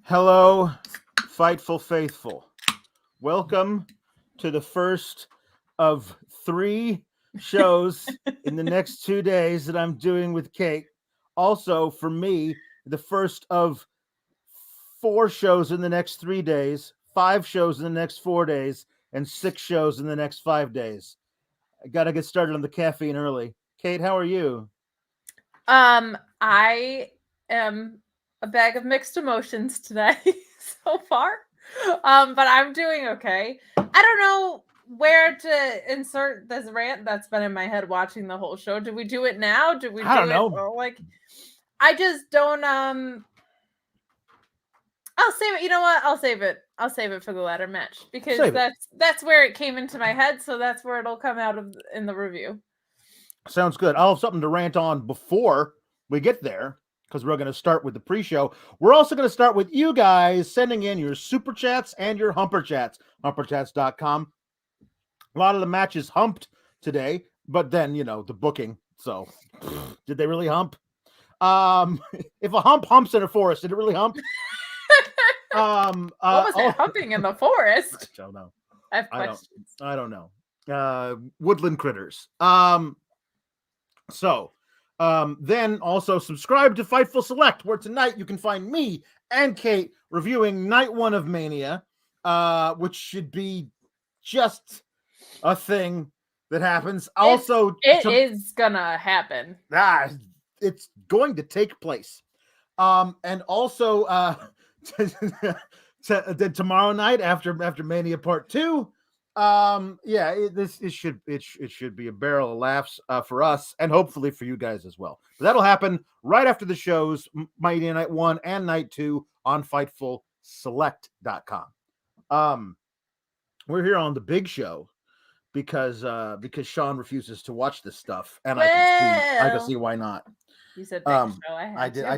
Hello, Fightful Faithful. Welcome to the first of 3 shows in the next 2 days that I'm doing with Kate. Also, for me, the first of 4 shows in the next 3 days, 5 shows in the next 4 days, and 6 shows in the next 5 days. I got to get started on the caffeine early. Kate, how are you? I am a bag of mixed emotions today so far. But I'm doing okay. I don't know where to insert this rant that's been in my head watching the whole show. Do we do it now? Do we I don't do it know. I just don't I'll save it. You know what? I'll save it. I'll save it for the ladder match because Save it. that's where it came into my head, so that's where it'll come out of in the review. Sounds good. I'll have something to rant on before we get there because we're going to start with the pre-show. We're also going to start with you guys sending in your super chats and your humper chats. Humperchats.com. A lot of the matches humped today, but then, the booking. So, did they really hump? If a hump humps in a forest, did it really hump? What was that humping in the forest? I don't know. I have questions. I don't know. Woodland critters. Then also subscribe to Fightful Select, where tonight you can find me and Kate reviewing Night 1 of Mania, which should be just a thing that happens. It is gonna happen. It's going to take place. And also tomorrow night after Mania Part 2. It should be a barrel of laughs for us and hopefully for you guys as well. But that'll happen right after the shows, Mighty Night 1 and Night 2 on FightfulSelect.com. We're here on the big show because Sean refuses to watch this stuff, and I can see why not. You said big show. I did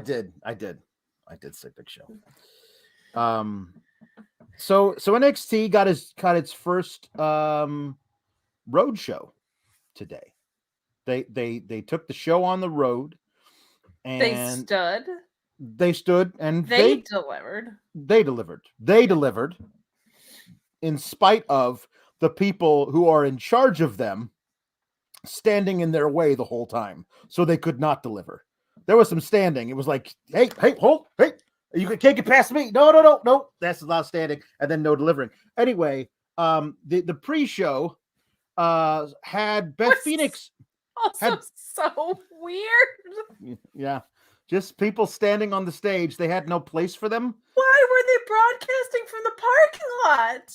say big show. So NXT got its first road show today. They took the show on the road, and they stood and they delivered. They delivered in spite of the people who are in charge of them standing in their way the whole time, so they could not deliver. There was some standing. It was like, hey, hold, hey. You can't get past me. No. That's a lot of standing, and then no delivering. Anyway, the pre-show had Beth Phoenix. Also, so weird. Yeah, just people standing on the stage. They had no place for them. Why were they broadcasting from the parking lot?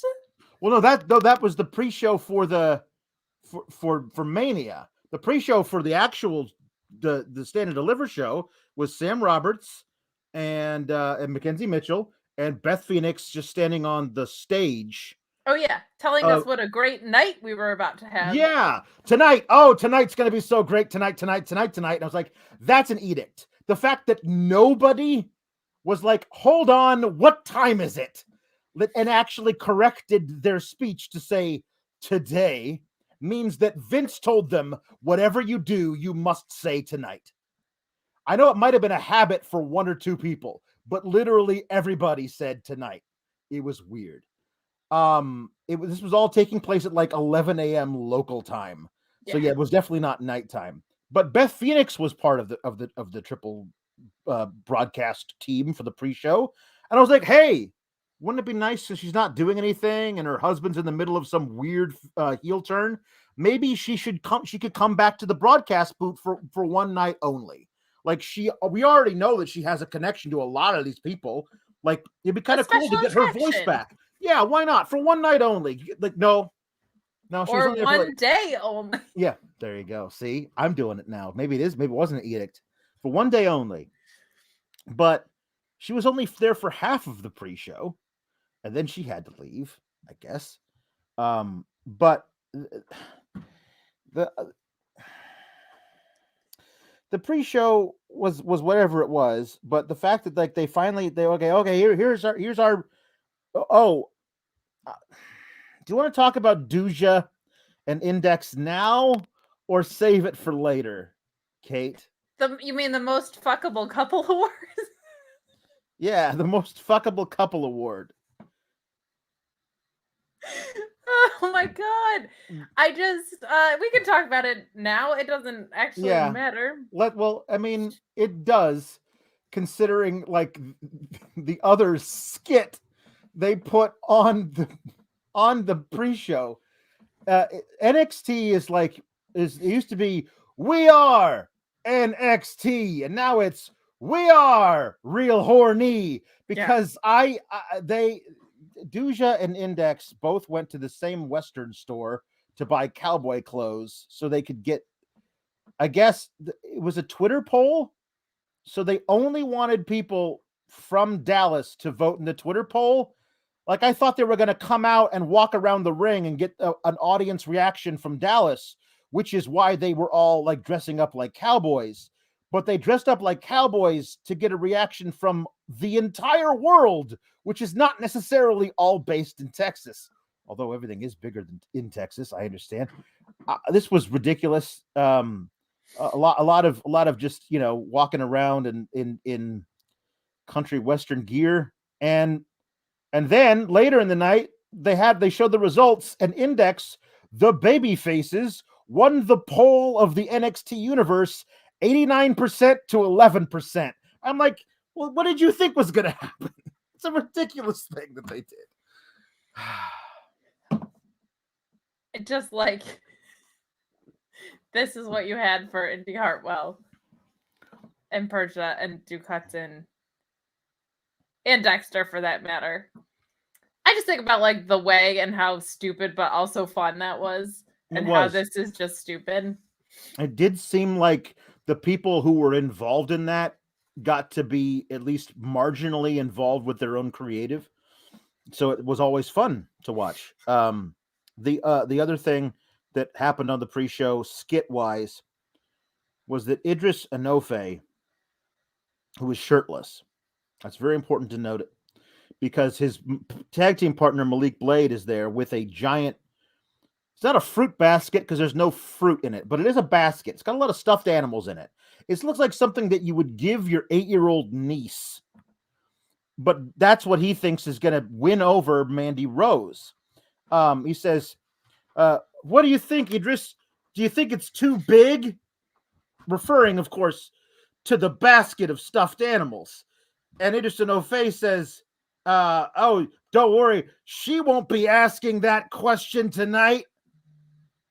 Well, that was the pre-show for for Mania. The pre-show for the actual the Stand and Deliver show was Sam Roberts and Mackenzie Mitchell and Beth Phoenix just standing on the stage. Oh yeah, telling us what a great night we were about to have. Yeah, tonight. Oh, tonight's gonna be so great. Tonight. And I was like, that's an edict. The fact that nobody was like, hold on, what time is it? And actually corrected their speech to say today means that Vince told them, whatever you do, you must say tonight. I know it might have been a habit for 1 or 2 people, but literally everybody said tonight. It was weird. This was all taking place at like 11 a.m. local time. So yeah, it was definitely not nighttime. But Beth Phoenix was part of the triple broadcast team for the pre-show. And I was like, hey, wouldn't it be nice if she's not doing anything and her husband's in the middle of some weird heel turn? Maybe she could come back to the broadcast booth for one night only. Like we already know that she has a connection to a lot of these people. Like it'd be kind of cool to get her voice back. Yeah, why not? For one night only. Like no. She or was one day only. Yeah, there you go. See, I'm doing it now. Maybe it is. Maybe it wasn't an edict. For one day only. But she was only there for half of the pre-show, and then she had to leave, I guess. But the pre-show was whatever it was, but the fact that like they here's our do you want to talk about Duja and Index now or save it for later, Kate? You mean the most fuckable couple wars? Yeah, the most fuckable couple award. Oh my god. I just we can talk about it now. It doesn't actually Yeah. matter. Well, I mean, it does, considering like the other skit they put on the pre-show. NXT is like it used to be we are NXT, and now it's we are real horny because they Duja and Index both went to the same Western store to buy cowboy clothes so they could get. I guess it was a Twitter poll, so they only wanted people from Dallas to vote in the Twitter poll. Like I thought they were going to come out and walk around the ring and get an audience reaction from Dallas, which is why they were all like dressing up like cowboys. But they dressed up like cowboys to get a reaction from the entire world, which is not necessarily all based in Texas. Although everything is bigger than in Texas, I understand. This was ridiculous. A lot of just walking around in country western gear, and then later in the night they showed the results, and Index, the baby faces, won the poll of the NXT universe 89% to 11%. I'm like, well, what did you think was going to happen? It's a ridiculous thing that they did. It just like this is what you had for Indy Hartwell and Persia and Duke Hudson and Dexter for that matter. I just think about like the way and how stupid but also fun that was, and how this is just stupid. It did seem like the people who were involved in that got to be at least marginally involved with their own creative. So it was always fun to watch. The other thing that happened on the pre-show skit-wise was that Idris Enofe, who was shirtless, that's very important to note it, because his tag team partner Malik Blade is there with a giant, it's not a fruit basket because there's no fruit in it, but it is a basket. It's got a lot of stuffed animals in it. It looks like something that you would give your 8-year-old niece. But that's what he thinks is going to win over Mandy Rose. He says, what do you think, Idris? Do you think it's too big? Referring, of course, to the basket of stuffed animals. And Idris Enofe says, oh, don't worry. She won't be asking that question tonight.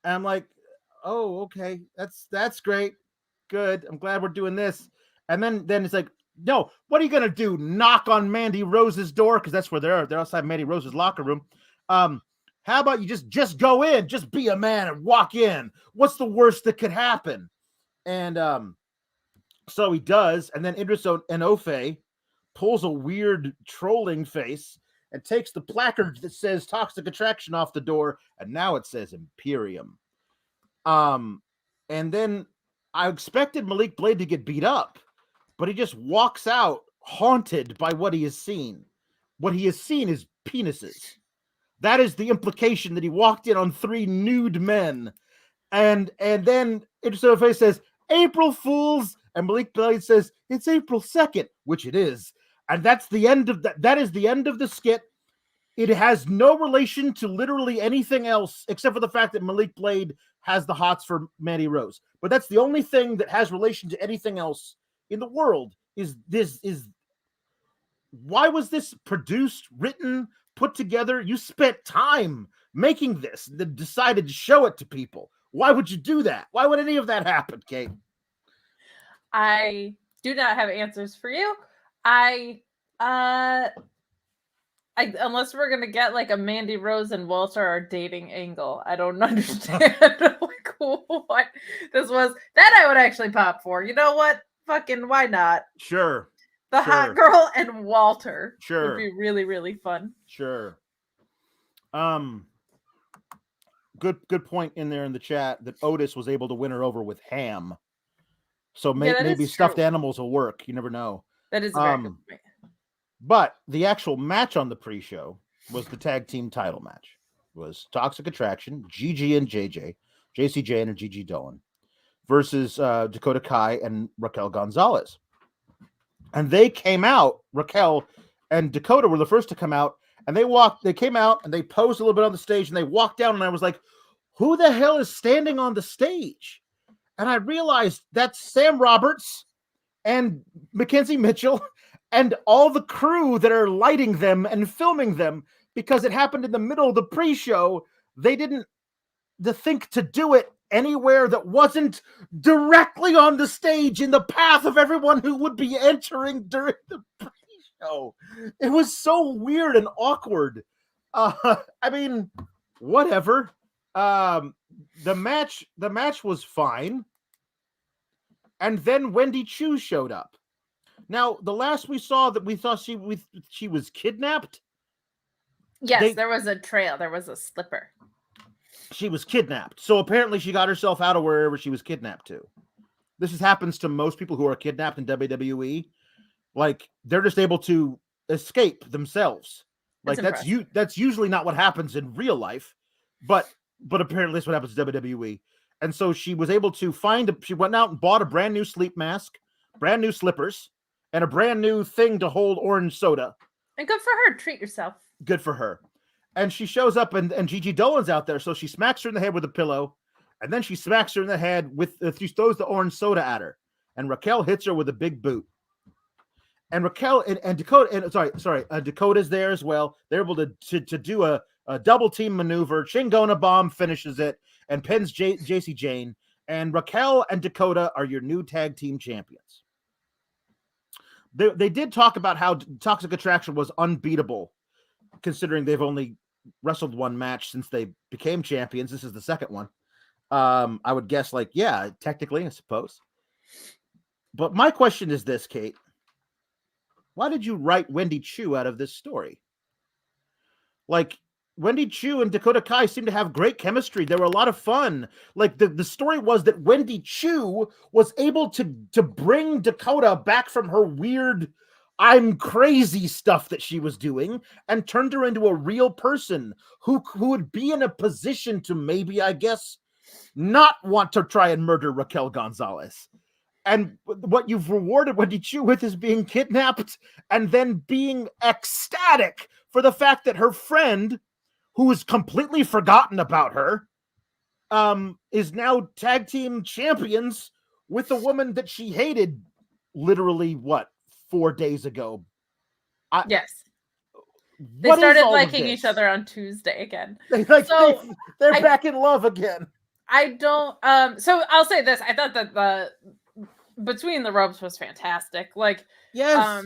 And I'm like, oh, okay. That's great. Good. I'm glad we're doing this. And then it's like, no, what are you gonna do? Knock on Mandy Rose's door? Because that's where they're outside Mandy Rose's locker room. How about you just go in, just be a man and walk in? What's the worst that could happen? And so he does, and then Idris Enofe pulls a weird trolling face and takes the placard that says Toxic Attraction off the door, and now it says Imperium. And then I expected Malik Blade to get beat up, but he just walks out haunted by what he has seen. What he has seen is penises. That is the implication, that he walked in on 3 nude men. And then Idris Enofe says, April Fools, and Malik Blade says, it's April 2nd, which it is. And that's the end of that. That is the end of the skit. It has no relation to literally anything else, except for the fact that Malik Blade has the hots for Mandy Rose. But that's the only thing that has relation to anything else in the world. Why was this produced, written, put together? You spent time making this, then decided to show it to people. Why would you do that? Why would any of that happen, Kate? I do not have answers for you. Unless we're gonna get like a Mandy Rose and Walter are dating angle, I don't understand like what this was. That I would actually pop for. You know what? Fucking why not? Sure. The hot girl and Walter would be really, really fun. Sure. Good point in there in the chat that Otis was able to win her over with ham. So maybe stuffed animals will work. You never know. That is a very good point. But the actual match on the pre-show was the tag team title match. It was Toxic Attraction, Gigi and JJ, JC Jane and Gigi Dolan, versus Dakota Kai and Raquel Gonzalez. And they came out, Raquel and Dakota were the first to come out, and they came out and they posed a little bit on the stage and they walked down, and I was like, who the hell is standing on the stage? And I realized that's Sam Roberts and Mackenzie Mitchell and all the crew that are lighting them and filming them, because it happened in the middle of the pre-show. They didn't think to do it anywhere that wasn't directly on the stage in the path of everyone who would be entering during the pre-show. It was so weird and awkward. I mean, whatever. The match was fine. And then Wendy Chu showed up. Now, the last we saw that we thought she was kidnapped. Yes, there was a trail. There was a slipper. She was kidnapped. So apparently she got herself out of wherever she was kidnapped to. This happens to most people who are kidnapped in WWE. Like, they're just able to escape themselves. Like, that's usually not what happens in real life. But apparently that's what happens to WWE. And so she was able to she went out and bought a brand new sleep mask, brand new slippers, and a brand new thing to hold orange soda. And good for her. Treat yourself. Good for her. And she shows up, and Gigi Dolan's out there. So she smacks her in the head with a pillow, and then she smacks her in the head with, she throws the orange soda at her. And Raquel hits her with a big boot. And Raquel and Dakota, Dakota's there as well. They're able to do a double team maneuver. Chingona Bomb finishes it and pins JC Jane. And Raquel and Dakota are your new tag team champions. They did talk about how Toxic Attraction was unbeatable, considering they've only wrestled one match since they became champions. This is the second one. I would guess, technically, I suppose. But my question is this, Kate. Why did you write Wendy Chu out of this story? Like, Wendy Chu and Dakota Kai seem to have great chemistry. They were a lot of fun. Like, the story was that Wendy Chu was able to bring Dakota back from her weird I'm crazy stuff that she was doing and turned her into a real person who would be in a position to maybe, I guess, not want to try and murder Raquel Gonzalez. And what you've rewarded Wendy Chu with is being kidnapped and then being ecstatic for the fact that her friend, who is completely forgotten about her, is now tag team champions with a woman that she hated literally, 4 days ago. Yes. They started liking each other on Tuesday again. They're back in love again. I don't so I'll say this. I thought that the Between the Ropes was fantastic. Like, yes.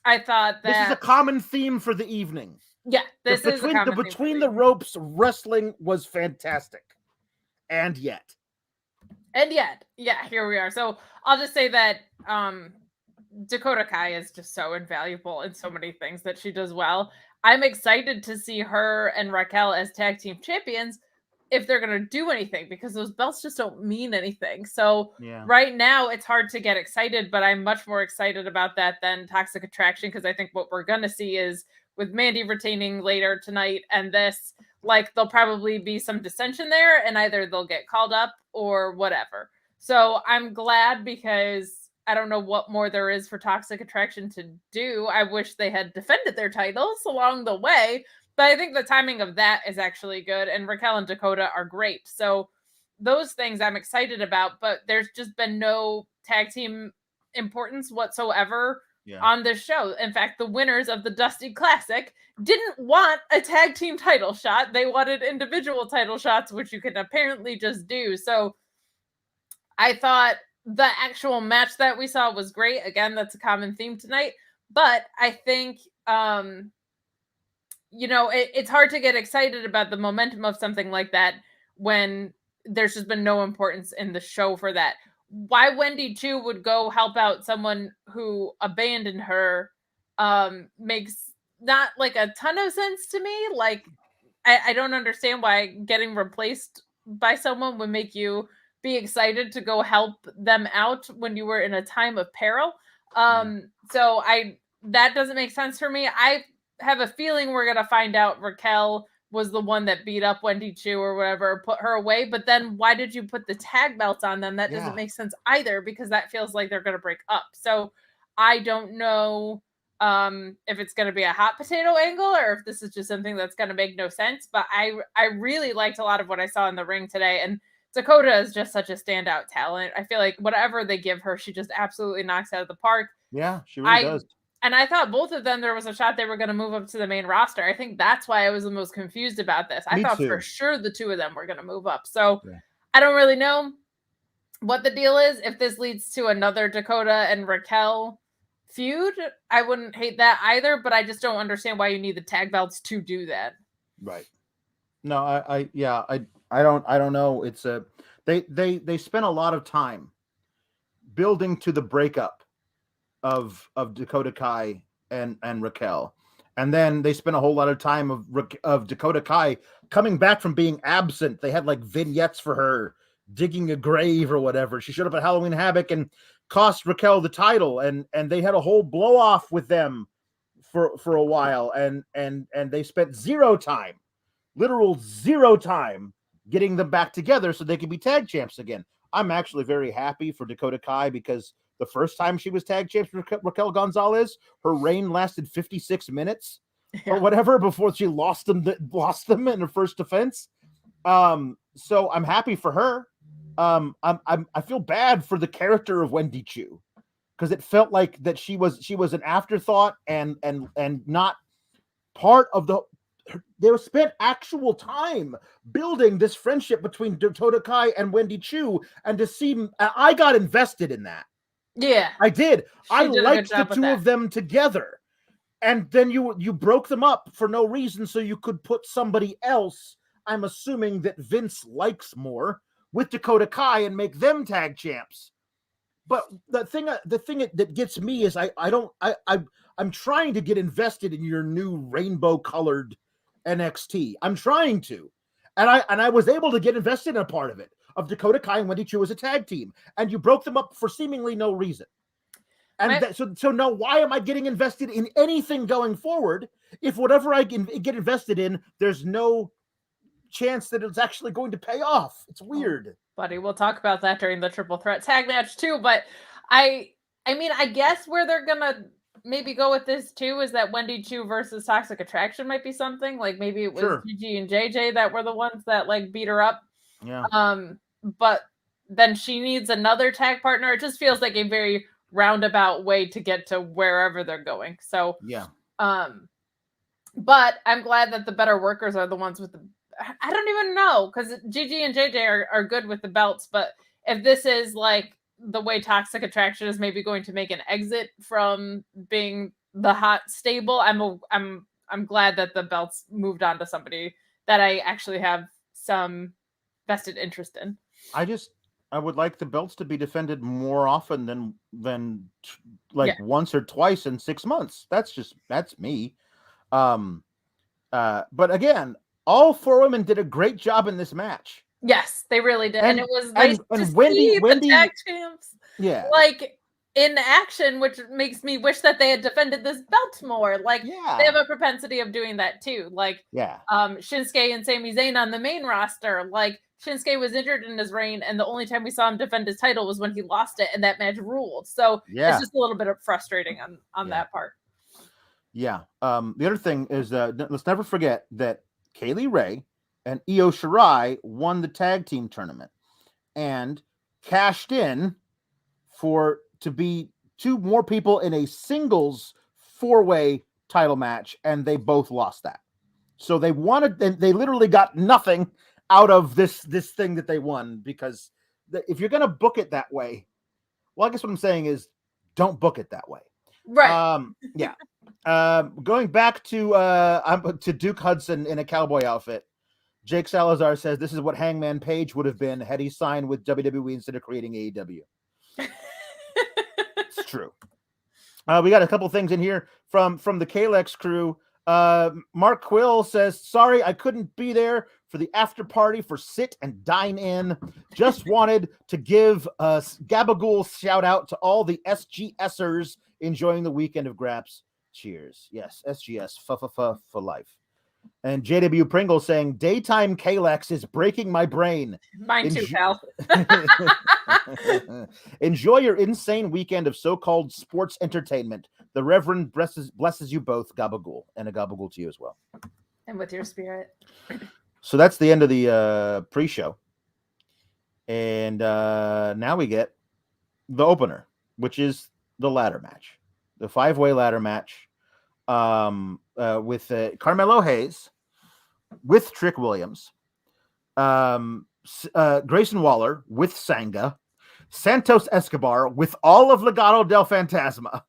I thought that this is a common theme for the evening. Yeah, this is a common Between the Ropes wrestling was fantastic. And yet, yeah, here we are. So I'll just say that Dakota Kai is just so invaluable in so many things that she does well. I'm excited to see her and Raquel as tag team champions if they're going to do anything, because those belts just don't mean anything. So right now it's hard to get excited, but I'm much more excited about that than Toxic Attraction, because I think what we're going to see is, with Mandy retaining later tonight and this, like, there'll probably be some dissension there, and either they'll get called up or whatever. So I'm glad, because I don't know what more there is for Toxic Attraction to do. I wish they had defended their titles along the way, but I think the timing of that is actually good, and Raquel and Dakota are great. So those things I'm excited about, but there's just been no tag team importance whatsoever on this show. In fact, the winners of the Dusty Classic didn't want a tag team title shot. They wanted individual title shots, which you can apparently just do. So I thought the actual match that we saw was great. Again, that's a common theme tonight. But I think, it's hard to get excited about the momentum of something like that when there's just been no importance in the show for that. Why Wendy Chu would go help out someone who abandoned her makes not like a ton of sense to me. Like, I don't understand why getting replaced by someone would make you be excited to go help them out when you were in a time of peril. So that doesn't make sense for me. I have a feeling we're going to find out Raquel was the one that beat up Wendy Chu or whatever, put her away. But then why did you put the tag belts on them? That doesn't make sense either, because that feels like they're going to break up. So I don't know if it's going to be a hot potato angle or if this is just something that's going to make no sense. But I really liked a lot of what I saw in the ring today. And Dakota is just such a standout talent. I feel like whatever they give her, she just absolutely knocks out of the park. Yeah, she really does. And I thought both of them, there was a shot they were going to move up to the main roster. I think that's why I was the most confused about this. I thought for sure the two of them were going to move up. So I don't really know what the deal is. If this leads to another Dakota and Raquel feud, I wouldn't hate that either, but I just don't understand why you need the tag belts to do that. Right. No, I don't know. It's they spent a lot of time building to the breakup of Dakota Kai and Raquel. And then they spent a whole lot of time of Dakota Kai coming back from being absent. They had like vignettes for her digging a grave or whatever. She showed up at Halloween Havoc and cost Raquel the title, and they had a whole blow off with them for a while, and they spent literal zero time getting them back together so they could be tag champs again. I'm actually very happy for Dakota Kai because the first time she was tag champs with Raquel Gonzalez, her reign lasted 56 minutes or whatever before she lost them in her first defense. So I'm happy for her. I feel bad for the character of Wendy Chu because it felt like that she was an afterthought and not part of the. They spent actual time building this friendship between Dakota Kai and Wendy Chu, and to see, I got invested in that. Yeah, I did. I liked the two of them together, and then you broke them up for no reason, so you could put somebody else. I'm assuming that Vince likes more with Dakota Kai and make them tag champs. But the thing that gets me is I'm trying to get invested in your new rainbow colored NXT. I'm trying to, and I was able to get invested in a part of it, of Dakota Kai and Wendy Chu as a tag team, and you broke them up for seemingly no reason. And so now why am I getting invested in anything going forward if whatever I can get invested in, there's no chance that it's actually going to pay off? It's weird. Buddy, we'll talk about that during the triple threat tag match too, but I mean, I guess where they're gonna maybe go with this too is that Wendy Chu versus Toxic Attraction might be something. Like maybe it was Gigi and JJ that were the ones that like beat her up. Yeah. But then she needs another tag partner. It just feels like a very roundabout way to get to wherever they're going. So yeah. But I'm glad that the better workers are the ones with the. I don't even know because Gigi and JJ are good with the belts, but if this is like the way Toxic Attraction is maybe going to make an exit from being the hot stable, I'm glad that the belts moved on to somebody that I actually have some vested interest in. I would like the belts to be defended more often than once or twice in 6 months. That's me. But again, all four women did a great job in this match. Yes, they really did. And it was nice to see the tag champs like in action, which makes me wish that they had defended this belt more. Like they have a propensity of doing that too. Like Shinsuke and Sami Zayn on the main roster. Like Shinsuke was injured in his reign, and the only time we saw him defend his title was when he lost it, and that match ruled. So it's just a little bit of frustrating on that part. Yeah. The other thing is let's never forget that Kaylee Ray and Io Shirai won the tag team tournament and cashed in to be two more people in a singles 4-way title match, and they both lost that. So they literally got nothing out of this thing that they won, because if you're going to book it that way, well, I guess what I'm saying is don't book it that way. Right. Going back to Duke Hudson in a cowboy outfit, Jake Salazar says this is what Hangman Page would have been had he signed with WWE instead of creating AEW. It's true. We got a couple things in here from the Kalex crew. Mark Quill says, sorry, I couldn't be there for the after party for Sit and Dine In. Just wanted to give a Gabagool shout out to all the SGSers enjoying the weekend of Graps. Cheers. Yes, SGS, for life. And JW Pringle saying, daytime Kalex is breaking my brain. Mine too, pal. Enjoy your insane weekend of so-called sports entertainment. The Reverend blesses you both, Gabagool, and a Gabagool to you as well. And with your spirit. So that's the end of the pre-show. And now we get the opener, which is the ladder match, the 5-way ladder match with Carmelo Hayes, with Trick Williams, Grayson Waller with Sanga, Santos Escobar with all of Legado del Fantasma,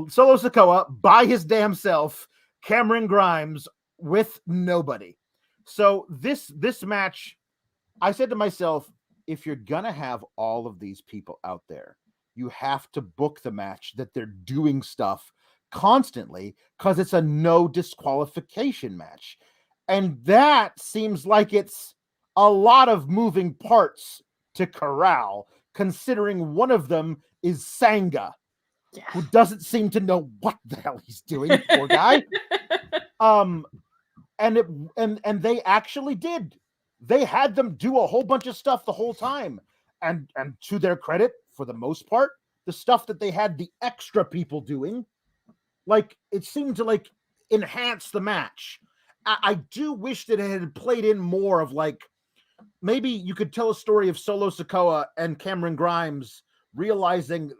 Solo Sikoa by his damn self, Cameron Grimes with nobody. So this match, I said to myself, if you're gonna have all of these people out there, you have to book the match that they're doing stuff constantly, because it's a no disqualification match. And that seems like it's a lot of moving parts to corral, considering one of them is Sanga, who doesn't seem to know what the hell he's doing, poor guy. And they actually did. They had them do a whole bunch of stuff the whole time. And to their credit, for the most part, the stuff that they had the extra people doing, like, it seemed to like enhance the match. I do wish that it had played in more of, like, maybe you could tell a story of Solo Sikoa and Cameron Grimes realizing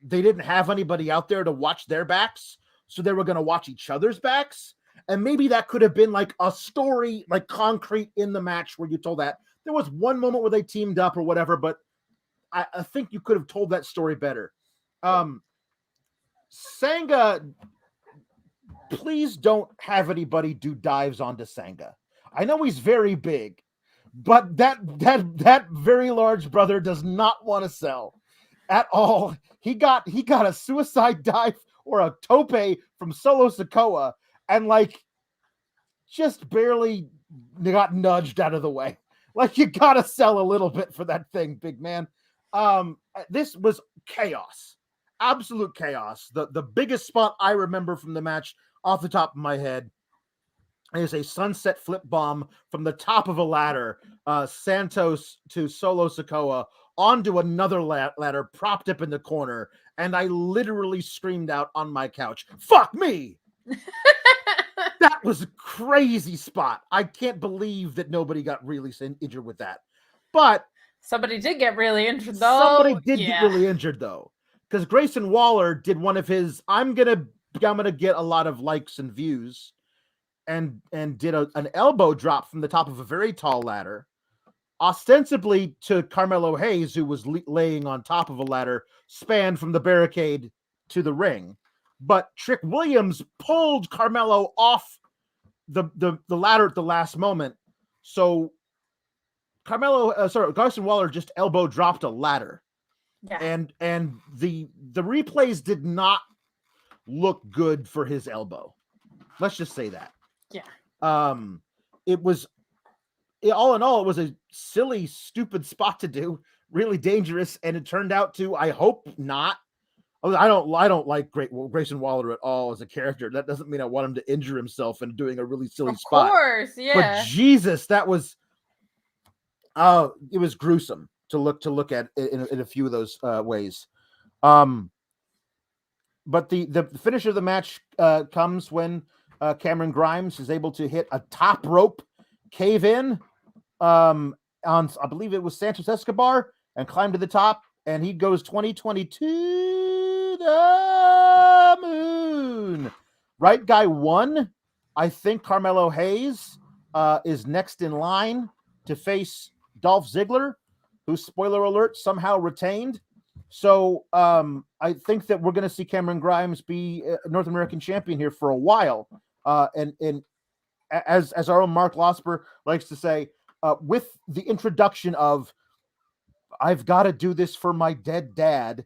they didn't have anybody out there to watch their backs, so they were going to watch each other's backs. And maybe that could have been like a story, like concrete in the match, where you told that. There was one moment where they teamed up or whatever, but I think you could have told that story better. Sanga, please don't have anybody do dives onto Sanga. I know he's very big, but that very large brother does not want to sell at all. He got a suicide dive or a tope from Solo Sikoa, and like just barely got nudged out of the way. Like, you gotta sell a little bit for that thing, big man. This was chaos, absolute chaos. The biggest spot I remember from the match off the top of my head is a sunset flip bomb from the top of a ladder, Santos to Solo Sikoa onto another ladder propped up in the corner, and I literally screamed out on my couch, "Fuck me!" That was a crazy spot. I can't believe that nobody got really injured with that. But somebody did get really injured, though. Somebody did get really injured, though, because Grayson Waller did one of his I'm gonna get a lot of likes and views, and did an elbow drop from the top of a very tall ladder, ostensibly to Carmelo Hayes, who was laying on top of a ladder spanned from the barricade to the ring. But Trick Williams pulled Carmelo off the ladder at the last moment. So Grayson Waller just elbow dropped a ladder. Yeah. And the replays did not look good for his elbow. Let's just say that. Yeah. It was, all in all, it was a silly, stupid spot to do, really dangerous, and it turned out to, I hope not. I don't like Grayson Waller at all as a character. That doesn't mean I want him to injure himself and doing a really silly spot. Of course, yeah. But Jesus, that was, it was gruesome to look at in a few of those ways. But the finish of the match comes when Cameron Grimes is able to hit a top rope cave in on, I believe it was Santos Escobar, and climb to the top, and he goes 2022 the moon. Right guy won. I think Carmelo Hayes is next in line to face Dolph Ziggler, who, spoiler alert, somehow retained. So I think that we're going to see Cameron Grimes be a North American champion here for a while. And as our own Mark Losper likes to say, with the introduction of "I've got to do this for my dead dad"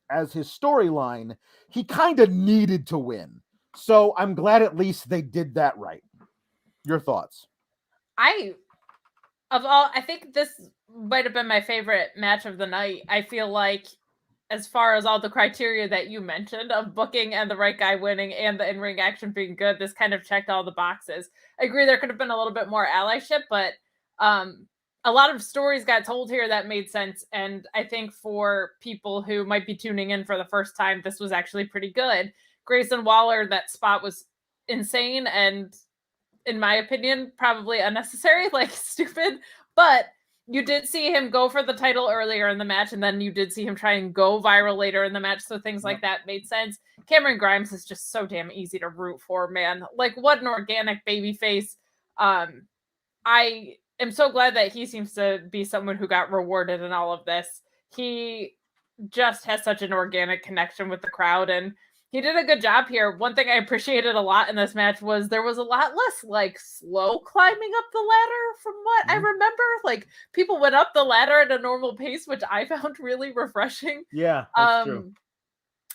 as his storyline, he kind of needed to win. So I'm glad at least they did that right. Your thoughts? I think this might have been my favorite match of the night. I feel like as far as all the criteria that you mentioned of booking and the right guy winning and the in-ring action being good, this kind of checked all the boxes. I agree there could have been a little bit more allyship, but a lot of stories got told here that made sense. And I think for people who might be tuning in for the first time, this was actually pretty good. Grayson Waller, that spot was insane and, in my opinion, probably unnecessary, like stupid. But you did see him go for the title earlier in the match, and then you did see him try and go viral later in the match, so things like that made sense. Cameron Grimes is just so damn easy to root for, man. Like, what an organic baby face. I am so glad that he seems to be someone who got rewarded in all of this. He just has such an organic connection with the crowd, and he did a good job here. One thing I appreciated a lot in this match was there was a lot less like slow climbing up the ladder from what I remember. Like, people went up the ladder at a normal pace, which I found really refreshing. Yeah, that's true.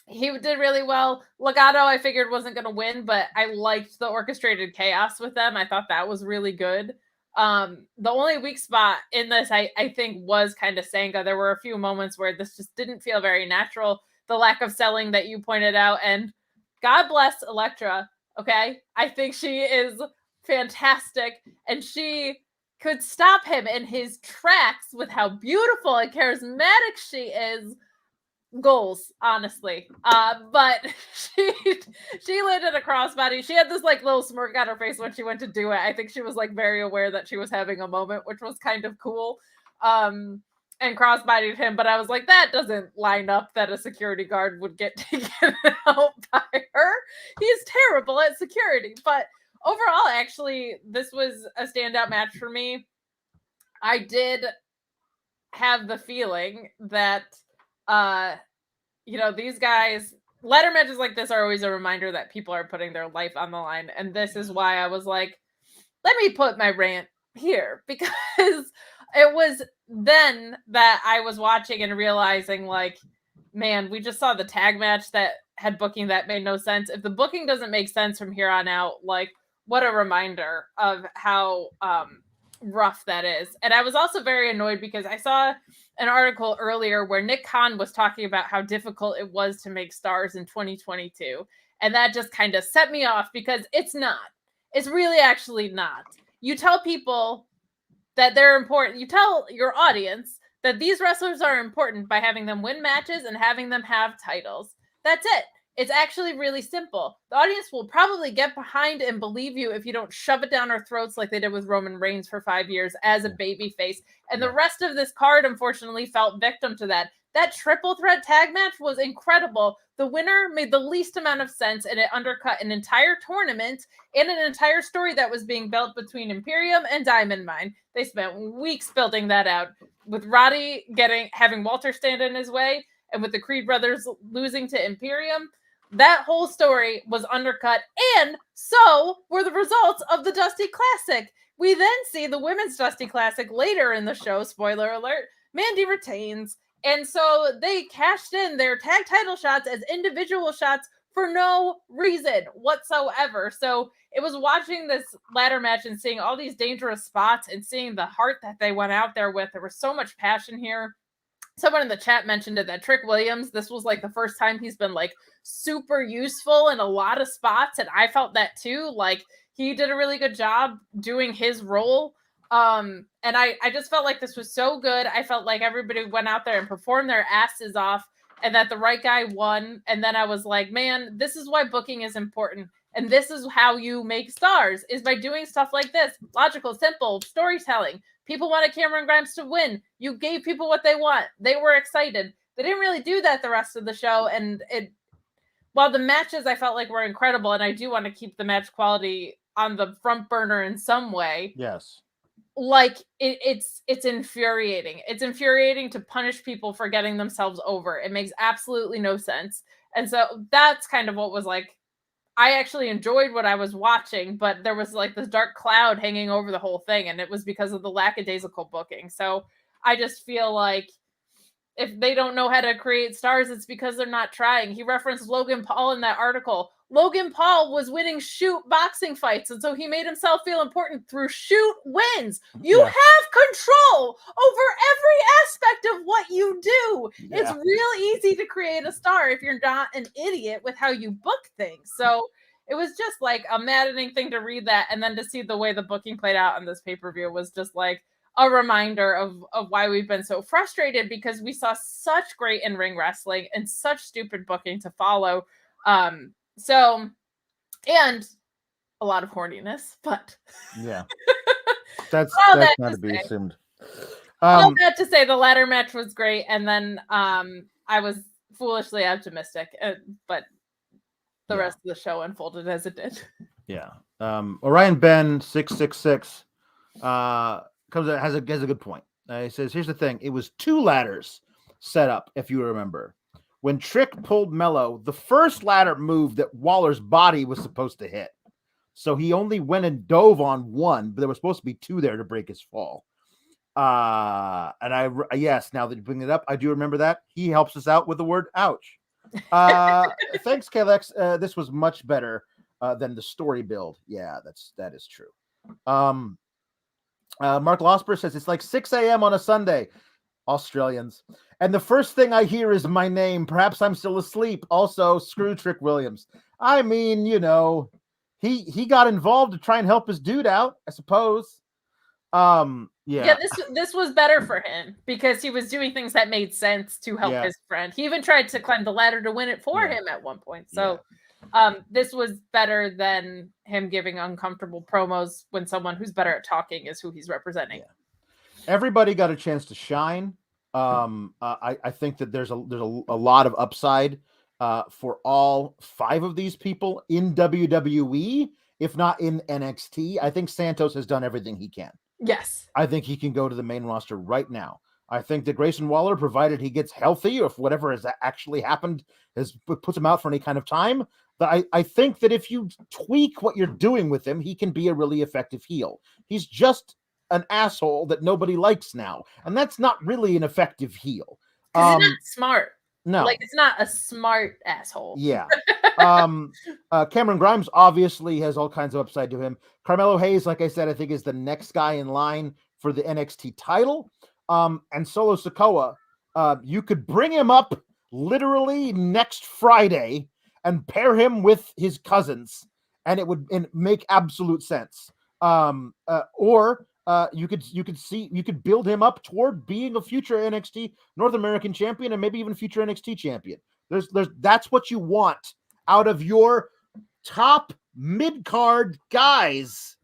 He did really well. Legato, I figured wasn't going to win, but I liked the orchestrated chaos with them. I thought that was really good. The only weak spot in this, I think, was kind of Sanga. There were a few moments where this just didn't feel very natural. The lack of selling that you pointed out, and God bless Elektra. Okay, I think she is fantastic, and she could stop him in his tracks with how beautiful and charismatic she is. Goals, honestly. But she landed a crossbody. She had this like little smirk on her face when she went to do it. I think she was like very aware that she was having a moment, which was kind of cool. And crossbodied him, but I was like, that doesn't line up that a security guard would get taken out by her. He's terrible at security. But overall, actually, this was a standout match for me. I did have the feeling that these guys, ladder matches like this are always a reminder that people are putting their life on the line. And this is why I was like, let me put my rant here, because it was then that I was watching and realizing, like, man, we just saw the tag match that had booking that made no sense. If the booking doesn't make sense from here on out, like, what a reminder of how rough that is. And I was also very annoyed because I saw an article earlier where Nick Khan was talking about how difficult it was to make stars in 2022. And that just kind of set me off, because it's not. It's really actually not. You tell people that they're important. You tell your audience that these wrestlers are important by having them win matches and having them have titles. That's it. It's actually really simple. The audience will probably get behind and believe you if you don't shove it down our throats like they did with Roman Reigns for 5 years as a babyface. And the rest of this card, unfortunately, fell victim to that. That triple threat tag match was incredible. The winner made the least amount of sense, and it undercut an entire tournament and an entire story that was being built between Imperium and Diamond Mine. They spent weeks building that out, with Roddy having Walter stand in his way, and with the Creed brothers losing to Imperium. That whole story was undercut, and so were the results of the Dusty Classic. We then see the Women's Dusty Classic later in the show. Spoiler alert, Mandy retains. And so they cashed in their tag title shots as individual shots for no reason whatsoever. So it was watching this ladder match and seeing all these dangerous spots and seeing the heart that they went out there with. There was so much passion here. Someone in the chat mentioned it, that Trick Williams, this was like the first time he's been like super useful in a lot of spots. And I felt that too. Like, he did a really good job doing his role. And I just felt like this was so good. I felt like everybody went out there and performed their asses off, and that the right guy won. And then I was like, man, this is why booking is important. And this is how you make stars, is by doing stuff like this. Logical, simple storytelling. People wanted Cameron Grimes to win. You gave people what they want. They were excited. They didn't really do that the rest of the show. And while the matches I felt like were incredible, and I do want to keep the match quality on the front burner in some way. Yes. Like, it's infuriating. It's infuriating to punish people for getting themselves over. It makes absolutely no sense. And so that's kind of what was like, I actually enjoyed what I was watching, but there was like this dark cloud hanging over the whole thing, and it was because of the lackadaisical booking. So I just feel like if they don't know how to create stars, it's because they're not trying. He referenced Logan Paul in that article. Logan Paul was winning shoot boxing fights, and so he made himself feel important through shoot wins. You have control over every aspect of what you do. Yeah. It's real easy to create a star if you're not an idiot with how you book things. So it was just like a maddening thing to read that, and then to see the way the booking played out on this pay-per-view was just like a reminder of why we've been so frustrated, because we saw such great in-ring wrestling and such stupid booking to follow. So, and a lot of horniness, but yeah, that's not to be assumed. All that to say, the ladder match was great, and then I was foolishly optimistic, but the rest of the show unfolded as it did. Yeah. Orion Ben 666 comes out, has a good point. He says, here's the thing. It was 2 ladders set up, if you remember. When Trick pulled Mello, the first ladder moved that Waller's body was supposed to hit. So he only went and dove on one, but there was supposed to be 2 there to break his fall. And yes, now that you bring it up, I do remember that. He helps us out with the word ouch. Thanks, KLX. This was much better than the story build. Yeah, that is true. Mark Losper says it's like 6 a.m. on a Sunday. Australians. And the first thing I hear is my name. Perhaps I'm still asleep. Also, screw Trick Williams. I mean, you know, he got involved to try and help his dude out, I suppose. Yeah, this was better for him because he was doing things that made sense to help his friend. He even tried to climb the ladder to win it for him at one point. So this was better than him giving uncomfortable promos when someone who's better at talking is who he's representing. Yeah. Everybody got a chance to shine. I think that there's a lot of upside for all 5 of these people in WWE, if not in NXT. I think Santos has done everything he can. Yes. I think he can go to the main roster right now. I think that Grayson Waller, provided he gets healthy, or if whatever has actually happened puts him out for any kind of time, that I think that if you tweak what you're doing with him, he can be a really effective heel. He's just an asshole that nobody likes now, and that's not really an effective heel. Because he's not smart. No, like it's not a smart asshole. Yeah. Cameron Grimes obviously has all kinds of upside to him. Carmelo Hayes, like I said, I think is the next guy in line for the NXT title. And Solo Sikoa, you could bring him up literally next Friday and pair him with his cousins, and it would make absolute sense. Or you could build him up toward being a future NXT North American champion and maybe even future NXT champion. That's what you want out of your top mid-card guys.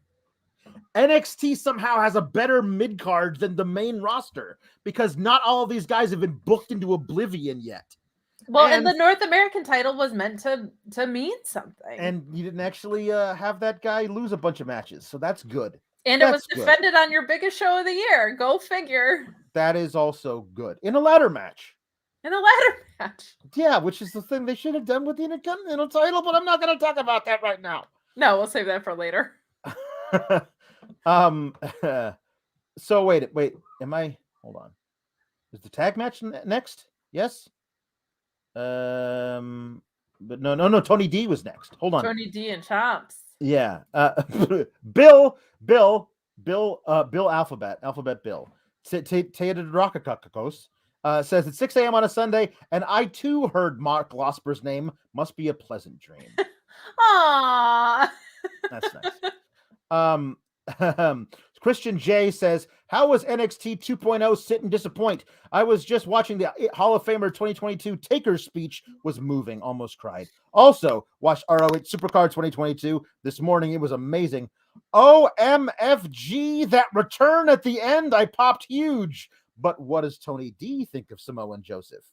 NXT somehow has a better mid-card than the main roster because not all of these guys have been booked into oblivion yet. Well, and the North American title was meant to mean something. And you didn't actually have that guy lose a bunch of matches, so that's good. And it was defended on your biggest show of the year. Go figure. That is also good. In a ladder match. Yeah, which is the thing they should have done with the Intercontinental title, but I'm not going to talk about that right now. No, we'll save that for later. So wait, hold on. Is the tag match next? Yes? But no, Tony D was next. Hold on. Tony D and Chops. Yeah. Bill Alphabet Bill. Teodorokakakos says it's 6 a.m. on a Sunday, and I too heard Mark Losper's name. Must be a pleasant dream. Aww. That's nice. Christian J says, how was NXT 2.0 sit and disappoint? I was just watching the Hall of Famer 2022 Taker's speech, was moving, almost cried. Also, watched ROH Supercard 2022 this morning. It was amazing. OMFG, that return at the end, I popped huge. But what does Tony D think of Samoa and Joseph?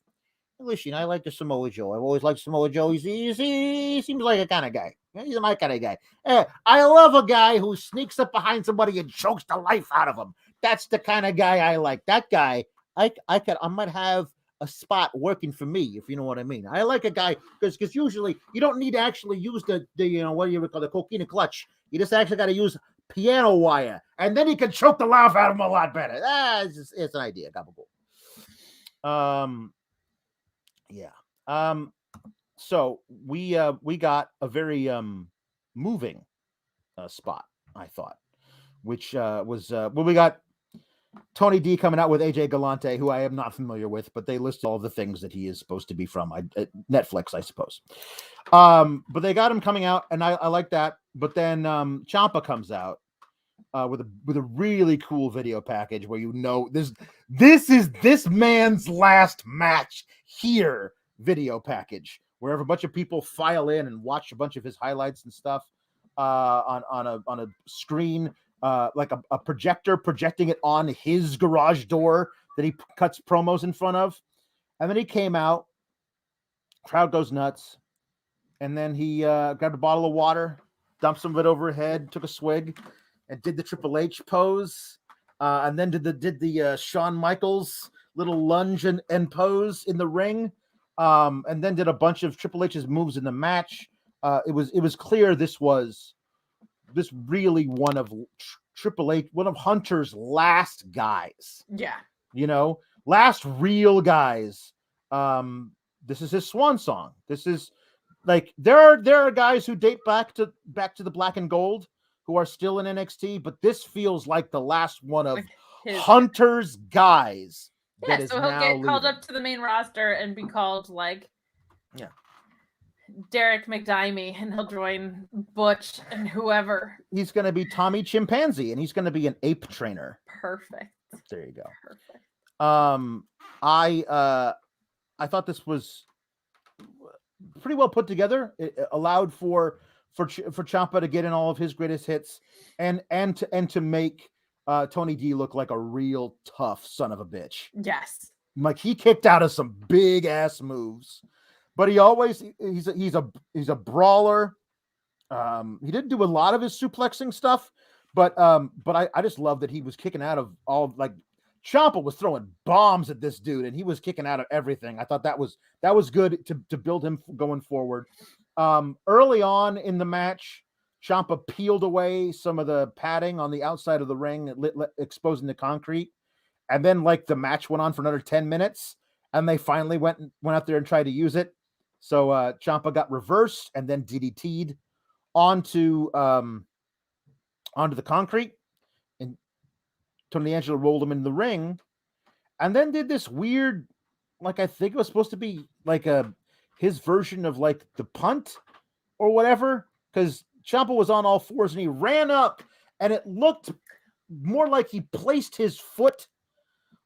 Listen, I like the Samoa Joe. I've always liked Samoa Joe. He seems like a kind of guy. He's my kind of guy. I love a guy who sneaks up behind somebody and chokes the life out of them. That's the kind of guy I like. That guy, I might have a spot working for me, if you know what I mean. I like a guy because usually you don't need to actually use the what do you call the coquina clutch. You just actually got to use piano wire, and then you can choke the life out of him a lot better. It's an idea, gabagool. Yeah. So we got a very moving spot, I thought, which was we got Tony D coming out with AJ Galante, who I am not familiar with, but they list all the things that he is supposed to be from. Netflix, I suppose. But they got him coming out, and I like that. But then Ciampa comes out with a really cool video package where this is this man's last match here video package, where a bunch of people file in and watch a bunch of his highlights and stuff on a screen. Like a projector projecting it on his garage door that he cuts promos in front of. And then he came out, crowd goes nuts. And then he grabbed a bottle of water, dumped some of it over her head, took a swig, and did the Triple H pose. And then did the Shawn Michaels little lunge and pose in the ring. And then did a bunch of Triple H's moves in the match. It was clear this really one of Triple H, one of Hunter's last guys. Yeah. Last real guys. This is his swan song. This is like there are guys who date back to the Black and Gold who are still in NXT, but this feels like the last one of Hunter's guys. Yeah, so he'll get called up to the main roster and be called Derek McDimey, and he'll join Butch and whoever. He's going to be Tommy Chimpanzee, and he's going to be an ape trainer. Perfect. There you go. Perfect. I thought this was pretty well put together. It allowed for Ciampa to get in all of his greatest hits, and to make Tony D look like a real tough son of a bitch. Yes. Like he kicked out of some big ass moves. But he's a brawler. He didn't do a lot of his suplexing stuff, but I just love that he was kicking out of all, like Ciampa was throwing bombs at this dude and he was kicking out of everything. I thought that was good to build him going forward. Early on in the match, Ciampa peeled away some of the padding on the outside of the ring, exposing the concrete, and then like the match went on for another 10 minutes, and they finally went out there and tried to use it. So Ciampa got reversed and then DDT'd onto the concrete, and Tony D'Angelo rolled him in the ring, and then did this weird, like I think it was supposed to be like his version of like the punt or whatever, because Ciampa was on all fours and he ran up, and it looked more like he placed his foot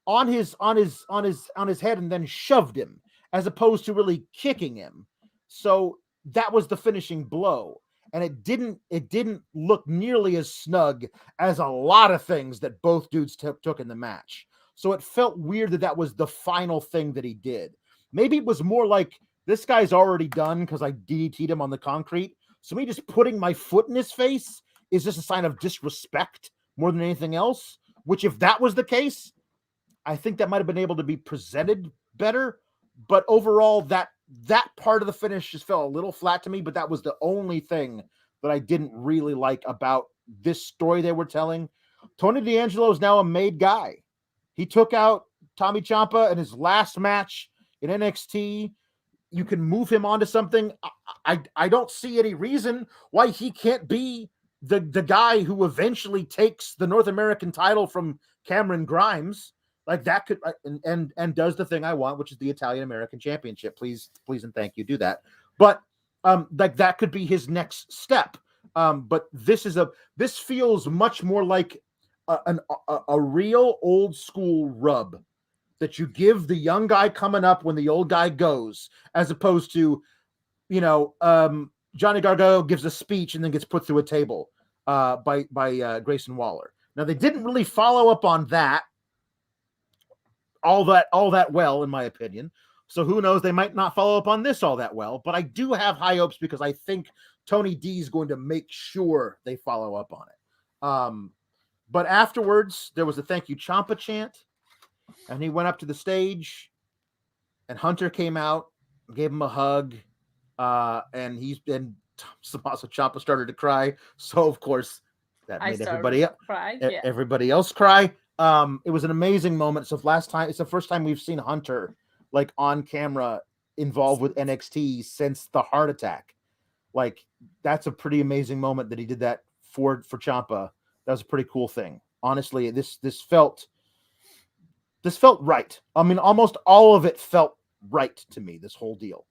on his head and then shoved him, as opposed to really kicking him. So that was the finishing blow. And it didn't look nearly as snug as a lot of things that both dudes took in the match. So it felt weird that was the final thing that he did. Maybe it was more like, this guy's already done because I DDT'd him on the concrete. So me just putting my foot in his face is just a sign of disrespect more than anything else. Which, if that was the case, I think that might have been able to be presented better. But overall, that part of the finish just fell a little flat to me. But that was the only thing that I didn't really like about this story they were telling. Tony D'Angelo is now a made guy. He took out Tommy Ciampa in his last match in NXT. You can move him onto something. I don't see any reason why he can't be the guy who eventually takes the North American title from Cameron Grimes. Like that could and does the thing I want, which is the Italian American Championship. Please and thank you, do that. But like that could be his next step. But this feels much more like a real old school rub that you give the young guy coming up when the old guy goes, as opposed to, Johnny Gargano gives a speech and then gets put through a table by Grayson Waller. Now they didn't really follow up on that all that well, in my opinion. So who knows? They might not follow up on this all that well, but I do have high hopes because I think Tony D is going to make sure they follow up on it. But afterwards, there was a thank you Ciampa chant, and he went up to the stage, and Hunter came out, gave him a hug, and Tommaso Ciampa started to cry. So of course that made everybody else cry. It was an amazing moment. So it's the first time we've seen Hunter like on camera involved with NXT since the heart attack. Like that's a pretty amazing moment that he did that for Ciampa. That was a pretty cool thing. Honestly, this felt right. I mean, almost all of it felt right to me, this whole deal.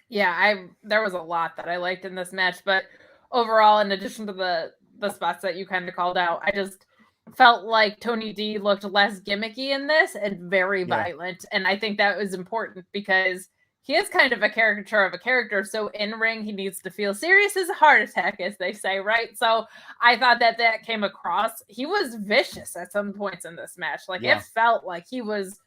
Yeah, there was a lot that I liked in this match, but overall, in addition to the spots that you kind of called out, I just felt like Tony D looked less gimmicky in this and very violent. And I think that was important because he is kind of a caricature of a character. So in ring, he needs to feel serious as a heart attack, as they say, right? So I thought that came across. He was vicious at some points in this match. Like it felt like he was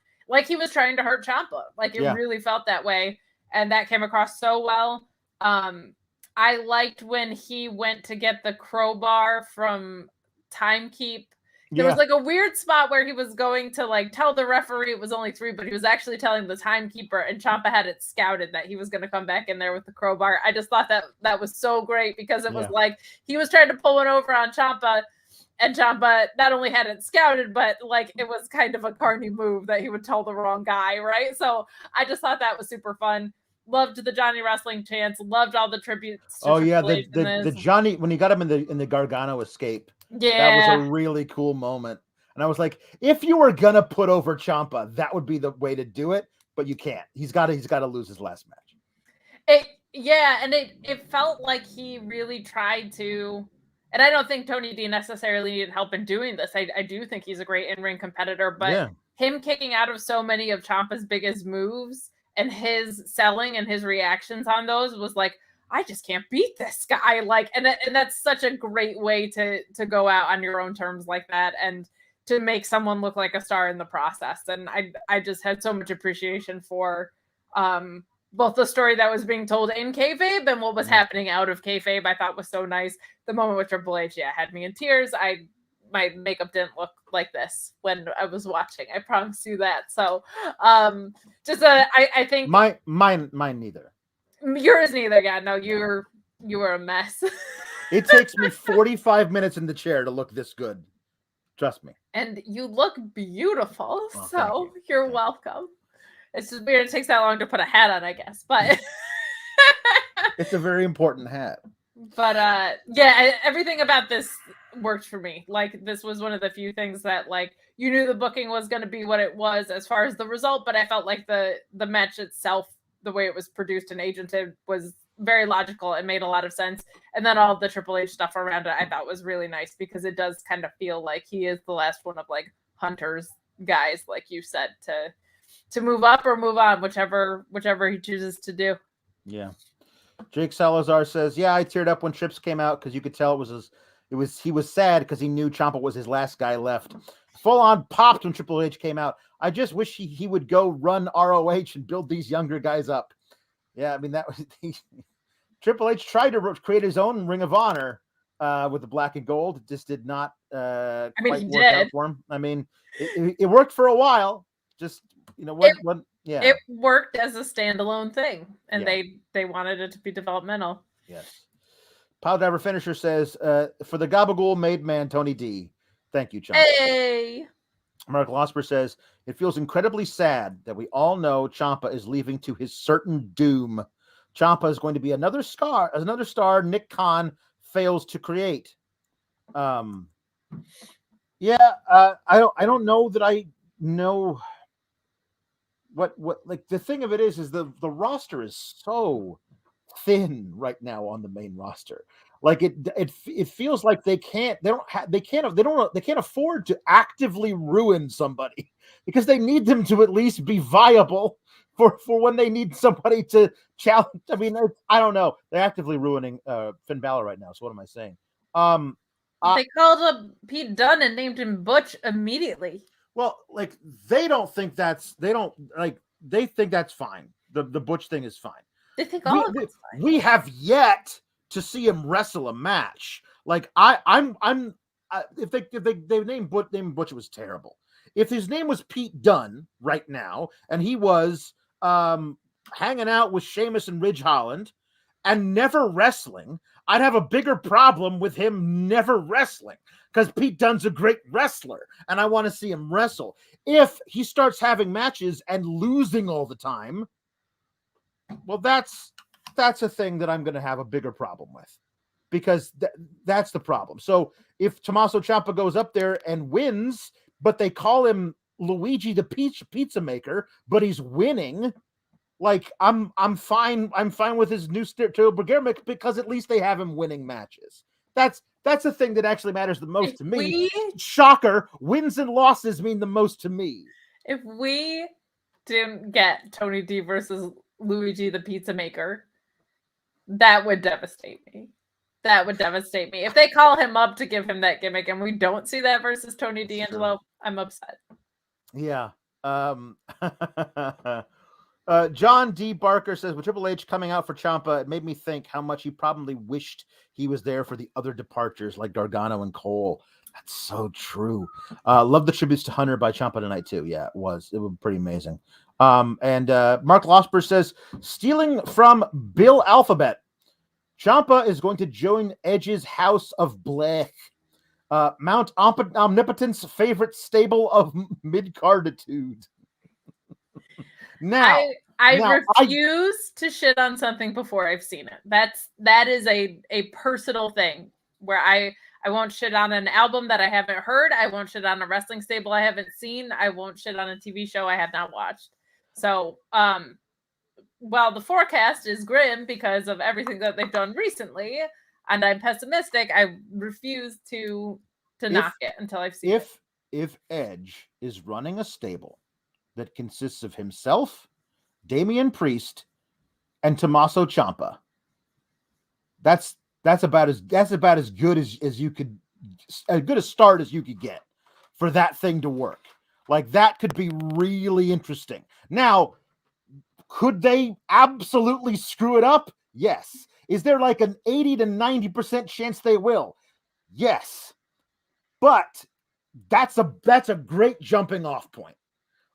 trying to hurt Ciampa. Like it really felt that way. And that came across so well. I liked when he went to get the crowbar from Timekeep. There was like a weird spot where he was going to like tell the referee it was only 3, but he was actually telling the timekeeper, and Ciampa had it scouted that he was going to come back in there with the crowbar. I just thought that was so great because it was like he was trying to pull one over on Ciampa, and Ciampa not only had it scouted, but like it was kind of a carny move that he would tell the wrong guy, right? So I just thought that was super fun. Loved the Johnny Wrestling chants. Loved all the tributes. To the Johnny when he got him in the Gargano escape. That was a really cool moment. And I was like, if you were gonna put over Ciampa, that would be the way to do it. But you can't. He's got to lose his last match. It felt like he really tried to. And I don't think Tony D necessarily needed help in doing this. I do think he's a great in-ring competitor, but him kicking out of so many of Ciampa's biggest moves and his selling and his reactions on those was like, I just can't beat this guy. Like, and that's such a great way to go out on your own terms like that and to make someone look like a star in the process. And I just had so much appreciation for both the story that was being told in kayfabe and what was happening out of kayfabe. I thought was so nice. The moment with Triple H, had me in tears. My makeup didn't look like this when I was watching. I promise you that. So I think mine neither. Yours neither. Yeah, no, you were a mess. It takes me 45 minutes in the chair to look this good. Trust me. And you look beautiful. Oh, so you're welcome. It's just weird. It takes that long to put a hat on, I guess. But it's a very important hat. But everything about this worked for me. Like this was one of the few things that like you knew the booking was going to be what it was as far as the result, but I felt like the match itself, the way it was produced and agented, was very logical and made a lot of sense. And then all of the Triple H stuff around it I thought was really nice because it does kind of feel like he is the last one of like Hunter's guys, like you said, to move up or move on, whichever he chooses to do. Yeah. Jake Salazar says, I teared up when Trips came out because you could tell he was sad because he knew Ciampa was his last guy left. Full on popped when Triple H came out. I just wish he would go run ROH and build these younger guys up. Yeah, I mean that was Triple H tried to create his own Ring of Honor with the black and gold. It just did not quite work out for him. I mean, it worked for a while. Just it worked as a standalone thing, and they wanted it to be developmental. Yes. Pile Driver Finisher says, for the Gabagool made man, Tony D. Thank you, Ciampa. Hey. Mark Losper says, it feels incredibly sad that we all know Ciampa is leaving to his certain doom. Ciampa is going to be another star Nick Khan fails to create. I don't know that I know what like the thing of it is the roster is so thin right now on the main roster. Like it feels like they can't afford to actively ruin somebody because they need them to at least be viable for when they need somebody to challenge. I mean, I don't know. They're actively ruining Finn Balor right now. So what am I saying? They called up Pete Dunne and named him Butch immediately. Well, like they think that's fine. The Butch thing is fine. They think all of it's fine. We have yet to see him wrestle a match. Like if they named Butch, it was terrible. If his name was Pete Dunne right now, and he was hanging out with Sheamus and Ridge Holland, and never wrestling, I'd have a bigger problem with him never wrestling, because Pete Dunne's a great wrestler and I want to see him wrestle. If he starts having matches and losing all the time, well, that's a thing that I'm going to have a bigger problem with, because that's the problem. So if Tommaso Ciampa goes up there and wins, but they call him Luigi the pizza maker, but he's winning, like I'm fine with his new terrible gimmick, because at least they have him winning matches. That's the thing that actually matters the most to me. Shocker, wins and losses mean the most to me. If we didn't get Tony D versus Luigi the pizza maker, that would devastate me. That would devastate me. If they call him up to give him that gimmick and we don't see that versus Tony D'Angelo, I'm upset. Yeah. John D. Barker says, with Triple H coming out for Ciampa, it made me think how much he probably wished he was there for the other departures like Gargano and Cole. That's so true. Love the tributes to Hunter by Ciampa tonight too. Yeah, it was pretty amazing. And Mark Losper says, stealing from Bill Alphabet, Ciampa is going to join Edge's House of Black. Mount Omnipotent's favorite stable of mid-carditude. Now, I refuse to shit on something before I've seen it. That is a personal thing where I won't shit on an album that I haven't heard. I won't shit on a wrestling stable I haven't seen. I won't shit on a TV show I have not watched. So, while the forecast is grim because of everything that they've done recently, and I'm pessimistic, I refuse to knock it until I've seen it. If Edge is running a stable that consists of himself, Damian Priest, and Tommaso Ciampa, that's about as good as you could, as good a start as you could get for that thing to work. Like, that could be really interesting. Now, could they absolutely screw it up? Yes. Is there like an 80 to 90% chance they will? Yes. But that's a great jumping off point.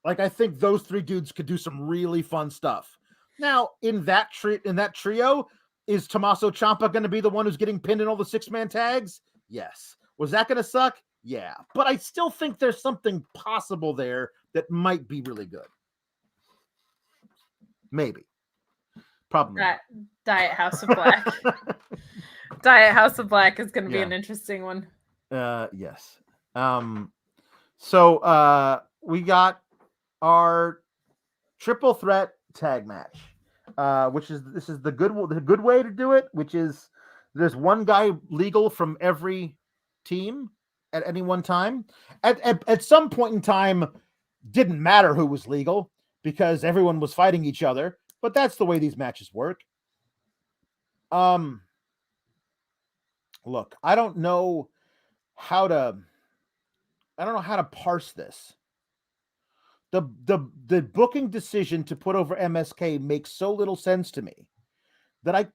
Like, I think those three dudes could do some really fun stuff. Now, in that trio, is Tommaso Ciampa going to be the one who's getting pinned in all the 6-man tags? Yes. Was that going to suck? Yeah. But I still think there's something possible there that might be really good. Maybe. Probably. Diet House of Black. Diet House of Black is going to be an interesting one. Yes. So we got our triple threat tag match, this is the good way to do it, which is there's one guy legal from every team at any one time. At some point in time, didn't matter who was legal because everyone was fighting each other, but that's the way these matches work. Look, I don't know how to parse this. The booking decision to put over MSK makes so little sense to me that I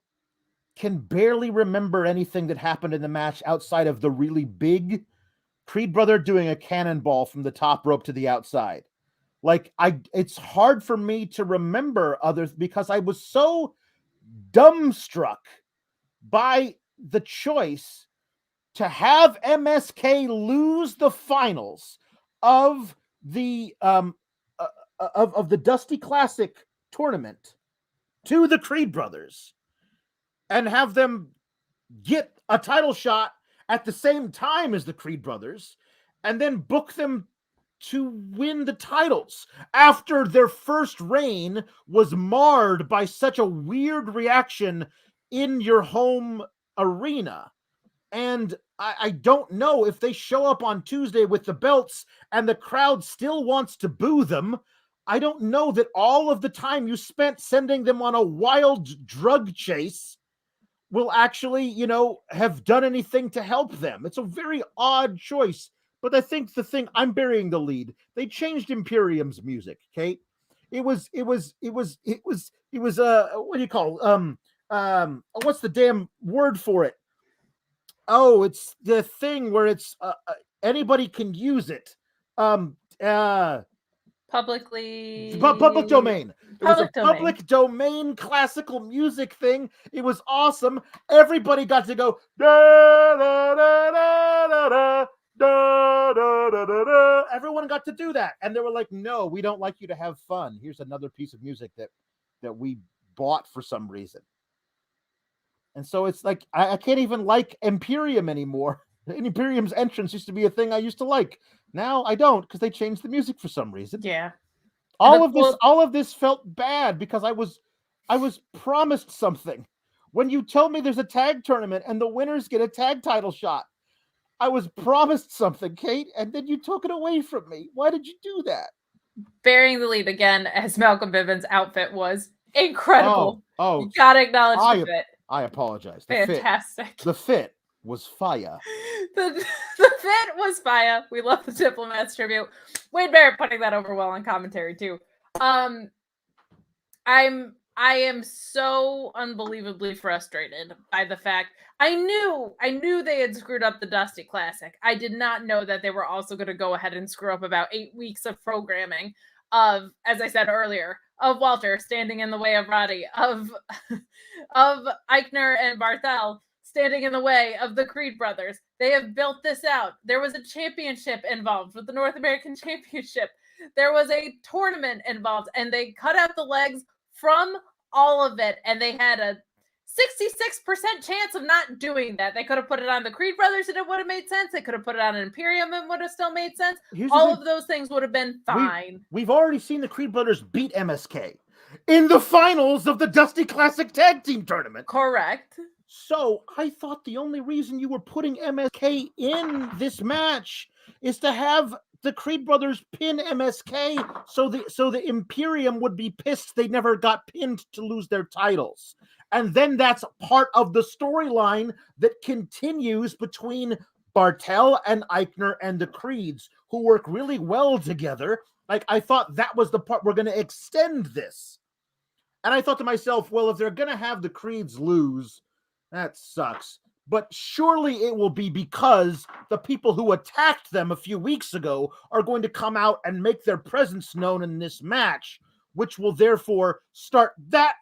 can barely remember anything that happened in the match outside of the really big Creed brother doing a cannonball from the top rope to the outside. Like, it's hard for me to remember others because I was so dumbstruck by the choice to have MSK lose the finals of the the Dusty Classic tournament to the Creed brothers and have them get a title shot at the same time as the Creed brothers and then book them to win the titles after their first reign was marred by such a weird reaction in your home arena. And I don't know if they show up on Tuesday with the belts and the crowd still wants to boo them. I don't know that all of the time you spent sending them on a wild drug chase will actually, have done anything to help them. It's a very odd choice. But I think I'm burying the lead. They changed Imperium's music, Kate. It was what do you call what's the damn word for it? Oh, it's the thing where it's anybody can use it. Public domain. It was a public domain classical music thing. It was awesome. Everybody got to go da da da da da da. Da, da, da, da, da. Everyone got to do that, and they were like, no, we don't like you to have fun. Here's another piece of music that we bought for some reason. And so it's like I can't even like Imperium anymore. Imperium's entrance used to be a thing I used to like. Now I don't, because they changed the music for some reason. Yeah. All of this felt bad because I was promised something. When you tell me there's a tag tournament and the winners get a tag title shot, I was promised something, Kate, and then you took it away from me. Why did you do that? Bearing the lead again, as Malcolm Bivens' outfit was incredible. Oh, you gotta acknowledge the fit. I apologize. Fantastic. The fit was fire. The fit was fire. We love the Diplomats tribute. Wade Barrett putting that over well on commentary too. I am so unbelievably frustrated by the fact I knew they had screwed up the Dusty Classic. I did not know that they were also going to go ahead and screw up about 8 weeks of programming of, as I said earlier, of Walter standing in the way of Roddy, of Eichner and Barthel standing in the way of the Creed brothers. They have built this out. There was a championship involved with the North American Championship. There was a tournament involved, and they cut out the legs from all of it, and they had a 66% chance of not doing that. They could have put it on the Creed brothers and it would have made sense. They could have put it on an Imperium and would have still made sense. All of those things would have been fine. We've already seen the Creed brothers beat MSK in the finals of the Dusty Classic Tag Team Tournament. Correct. So I thought the only reason you were putting MSK in this match is to have the Creed brothers pin MSK so the Imperium would be pissed they never got pinned to lose their titles. And then that's part of the storyline that continues between Barthel and Eichner and the Creeds, who work really well together. Like, I thought that was the part we're going to extend this. And I thought to myself, well, if they're going to have the Creeds lose, that sucks. But surely it will be because the people who attacked them a few weeks ago are going to come out and make their presence known in this match, which will therefore start that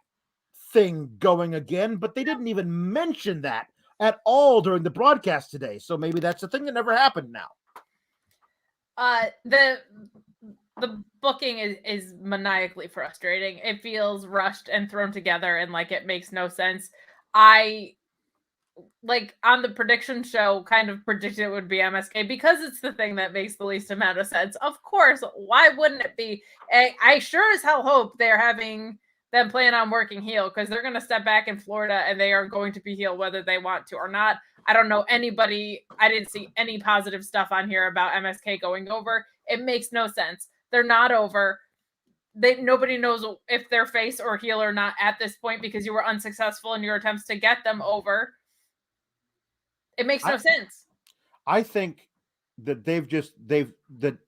thing going again. But they didn't even mention that at all during the broadcast today. So maybe that's a thing that never happened now. The booking is maniacally frustrating. It feels rushed and thrown together and like it makes no sense. I, like, on the prediction show, kind of predicted it would be MSK because it's the thing that makes the least amount of sense. Of course, why wouldn't it be? I sure as hell hope they're having them plan on working heel because they're going to step back in Florida and they are going to be heel whether they want to or not. I don't know anybody. I didn't see any positive stuff on here about MSK going over. It makes no sense. They're not over. Nobody knows if they're face or heel or not at this point because you were unsuccessful in your attempts to get them over. It makes no sense. I think that the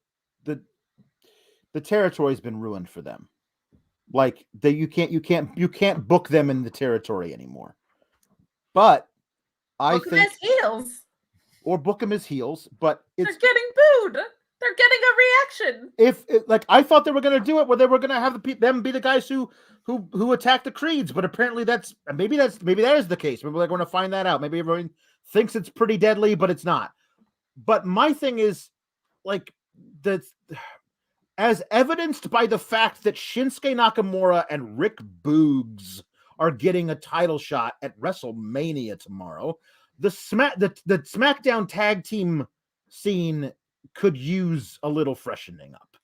territory's been ruined for them. Like, you can't book them in the territory anymore. But I book them as heels. Or book them as heels, but they're getting booed. They're getting a reaction. I thought they were going to do it where they were going to have them be the guys who attack the Creeds, but apparently maybe that is the case. Maybe they're going to find that out. Maybe everyone thinks it's pretty deadly, but it's not. But my thing is, like, as evidenced by the fact that Shinsuke Nakamura and Rick Boogs are getting a title shot at WrestleMania tomorrow, the SmackDown tag team scene could use a little freshening up.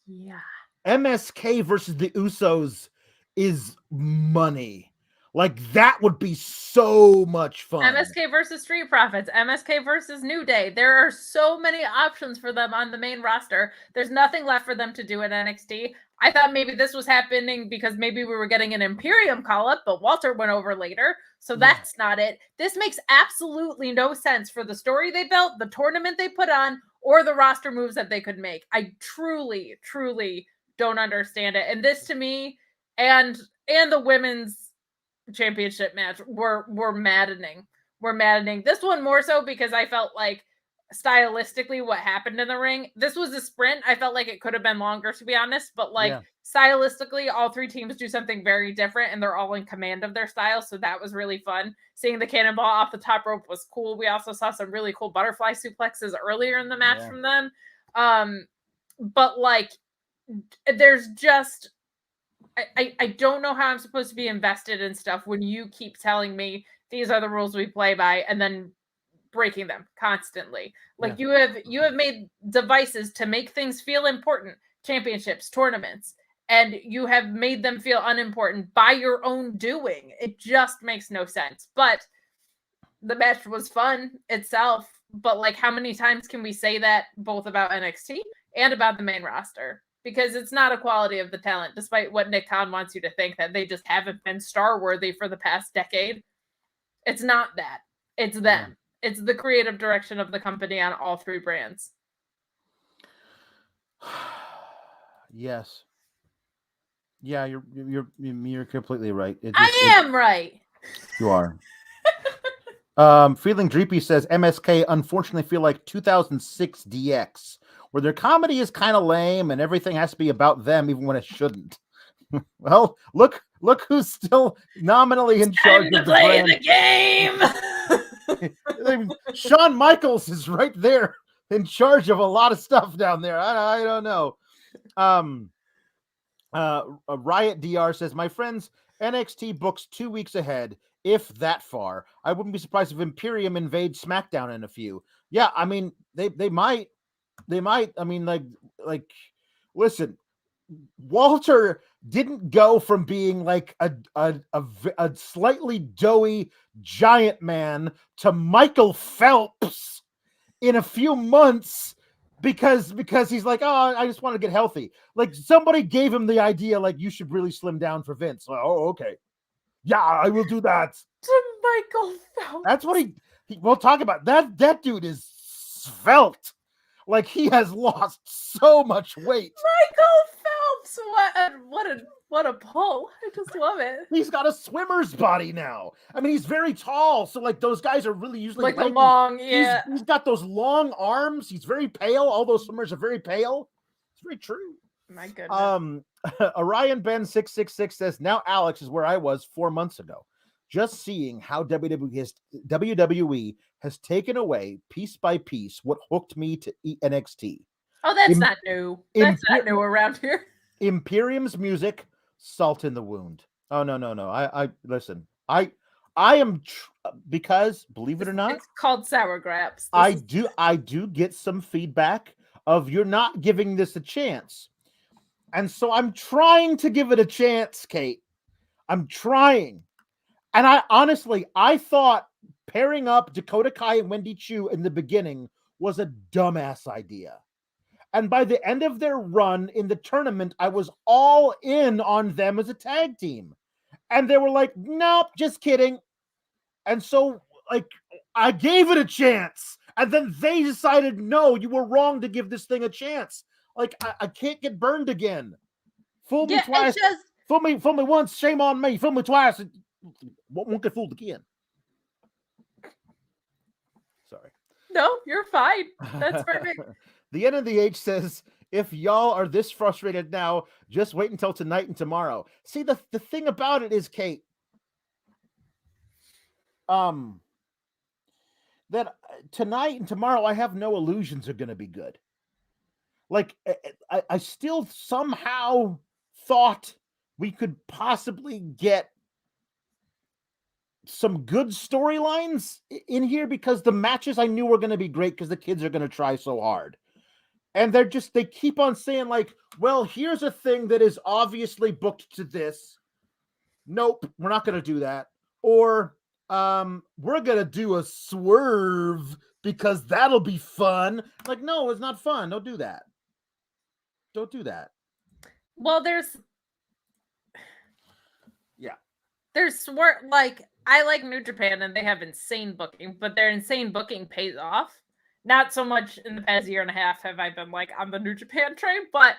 Yeah. MSK versus the Usos is money. Like, that would be so much fun. MSK versus Street Profits, MSK versus New Day. There are so many options for them on the main roster. There's nothing left for them to do at NXT. I thought maybe this was happening because maybe we were getting an Imperium call-up, but Walter went over later, so that's not it. This makes absolutely no sense for the story they built, the tournament they put on, or the roster moves that they could make. I truly, truly don't understand it. And this, to me, and the women's championship match were maddening. This one more so because I felt like stylistically what happened in the ring. This was a sprint. I felt like it could have been longer, to be honest, but like stylistically, all three teams do something very different and they're all in command of their style. So that was really fun. Seeing the cannonball off the top rope was cool. We also saw some really cool butterfly suplexes earlier in the match from them. But like, there's just, I don't know how I'm supposed to be invested in stuff when you keep telling me these are the rules we play by and then breaking them constantly. Like you have made devices to make things feel important, championships, tournaments, and you have made them feel unimportant by your own doing. It just makes no sense. But the match was fun itself. But like, how many times can we say that both about NXT and about the main roster? Because it's not a quality of the talent, despite what Nick Khan wants you to think, that they just haven't been star worthy for the past decade. It's not that. It's them. It's the creative direction of the company on all three brands. Yes. Yeah, you're completely right. I am right. You are. Feeling Dreepy says MSK unfortunately feel like 2006 DX, where their comedy is kind of lame and everything has to be about them, even when it shouldn't. Well, look who's still nominally in charge of the brand. The game. Shawn Michaels is right there in charge of a lot of stuff down there. I don't know. Riot DR says, my friends, NXT books 2 weeks ahead, if that far. I wouldn't be surprised if Imperium invades SmackDown in a few. Yeah, I mean, they might. I mean, like, listen, Walter didn't go from being like a slightly doughy giant man to Michael Phelps in a few months because he's like, oh, I just want to get healthy. Like, somebody gave him the idea, like, you should really slim down for Vince. Like, oh, okay. Yeah, I will do that. To Michael Phelps. That's what we'll talk about. That dude is svelte. Like, he has lost so much weight. Michael Phelps, what a pull. I just love it. He's got a swimmer's body now. I mean, he's very tall, so like those guys are really usually like the long, He's got those long arms. He's very pale. All those swimmers are very pale. It's very true. My goodness. Orion Ben 666 says, now Alex is where I was 4 months ago. Just seeing how WWE has taken away piece by piece what hooked me to NXT. Oh, that's not new. That's not new around here. Imperium's music, salt in the wound. Oh, no. I listen. I am because, believe it or not, it's called sour grapes. I do get some feedback of you're not giving this a chance. And so I'm trying to give it a chance, Kate. I'm trying. And I thought pairing up Dakota Kai and Wendy Chu in the beginning was a dumbass idea. And by the end of their run in the tournament, I was all in on them as a tag team. And they were like, nope, just kidding. And so, like, I gave it a chance. And then they decided, no, you were wrong to give this thing a chance. Like, I can't get burned again. Fool me twice. Fool me once, shame on me. Fool me twice, won't get fooled again. Sorry. No, you're fine. That's perfect. The N and the H says, if y'all are this frustrated now, just wait until tonight and tomorrow. See, the thing about it is, Kate, that tonight and tomorrow I have no illusions are going to be good. Like, I still somehow thought we could possibly get some good storylines in here because the matches I knew were going to be great because the kids are going to try so hard. And they keep on saying, like, well, here's a thing that is obviously booked to this. Nope, we're not going to do that. Or we're going to do a swerve because that'll be fun. Like, no, it's not fun. Don't do that. Don't do that. Well, there's like, I like New Japan and they have insane booking, but their insane booking pays off. Not so much in the past year and a half have I been like on the New Japan train, but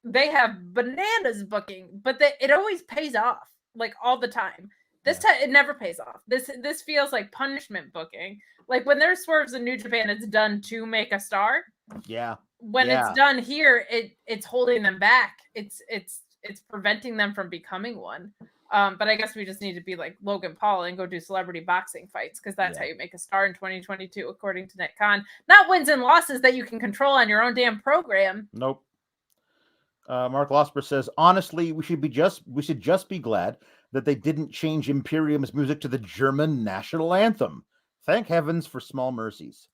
they have bananas booking, but it always pays off, like, all the time. This time it never pays off. This feels like punishment booking. Like when there's swerves in New Japan, it's done to make a star. Yeah. When it's done here, it's holding them back. It's preventing them from becoming one. But I guess we just need to be like Logan Paul and go do celebrity boxing fights because that's how you make a star in 2022, according to Nick Khan. Not wins and losses that you can control on your own damn program. Nope. Mark Losper says, honestly, we should just be glad that they didn't change Imperium's music to the German national anthem. Thank heavens for small mercies.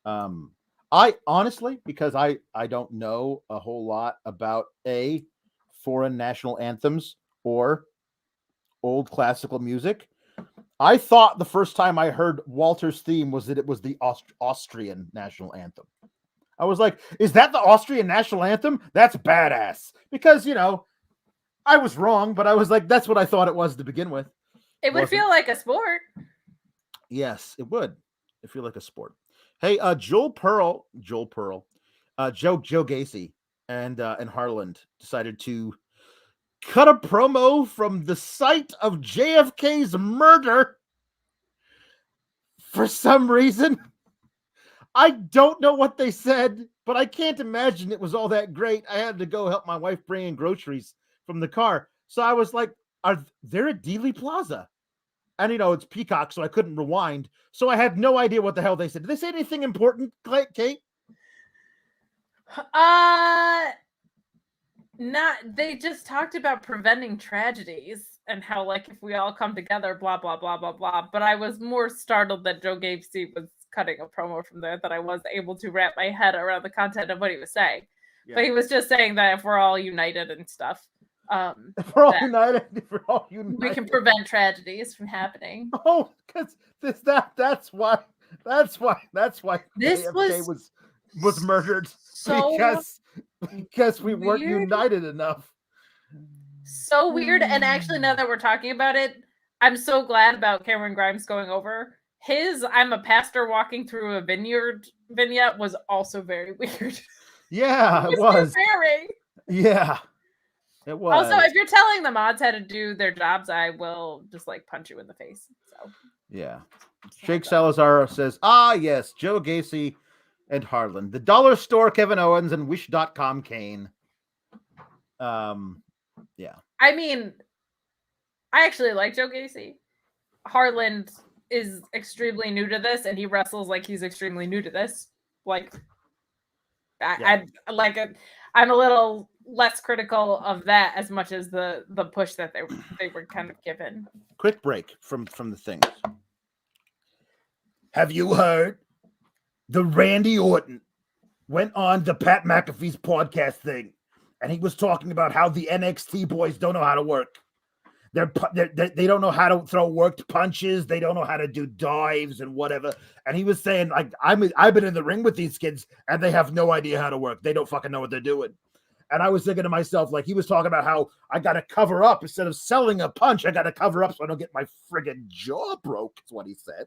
I honestly, because I don't know a whole lot about foreign national anthems or old classical music. I thought the first time I heard Walter's theme was that it was the Austrian national anthem. I was like, is that the Austrian national anthem? That's badass. Because, I was wrong, but I was like, that's what I thought it was to begin with. It would feel like a sport. Yes, it would. It feel like a sport. Hey, Joe Gacy and Harland decided to cut a promo from the site of JFK's murder for some reason. I don't know what they said, but I can't imagine it was all that great. I had to go help my wife bring in groceries from the car. So I was like, they're at Dealey Plaza. And, it's Peacock, so I couldn't rewind. So I had no idea what the hell they said. Did they say anything important, Kate? They just talked about preventing tragedies and how, like, if we all come together, blah, blah, blah, blah, blah. But I was more startled that Joe Gacy was cutting a promo from there that I was able to wrap my head around the content of what he was saying. Yeah. But he was just saying that if we're all united and stuff, if we're all united, we can prevent tragedies from happening. Oh, because that's why this was murdered because we weren't united enough. So weird. And actually, now that we're talking about it, I'm so glad about Cameron Grimes going over. His I'm a pastor walking through a vineyard vignette was also very weird. Yeah, it was. Very. Yeah, it was. Also, if you're telling the mods how to do their jobs, I will just like punch you in the face. So yeah. Jake Salazar says, yes, Joe Gacy and Harlan. The Dollar Store Kevin Owens and Wish.com Kane. Yeah. I mean, I actually like Joe Gacy. Harlan is extremely new to this, and he wrestles like he's extremely new to this. Like, I'm a little less critical of that as much as the push that they were kind of given. Quick break from the things. Have you heard the Randy Orton went on the Pat McAfee's podcast thing, and he was talking about how the NXT boys don't know how to work. They don't know how to throw worked punches. They don't know how to do dives and whatever. And he was saying, like, I've been in the ring with these kids, and they have no idea how to work. They don't fucking know what they're doing. And I was thinking to myself, like, he was talking about how I got to cover up instead of selling a punch. I got to cover up so I don't get my friggin' jaw broke, is what he said.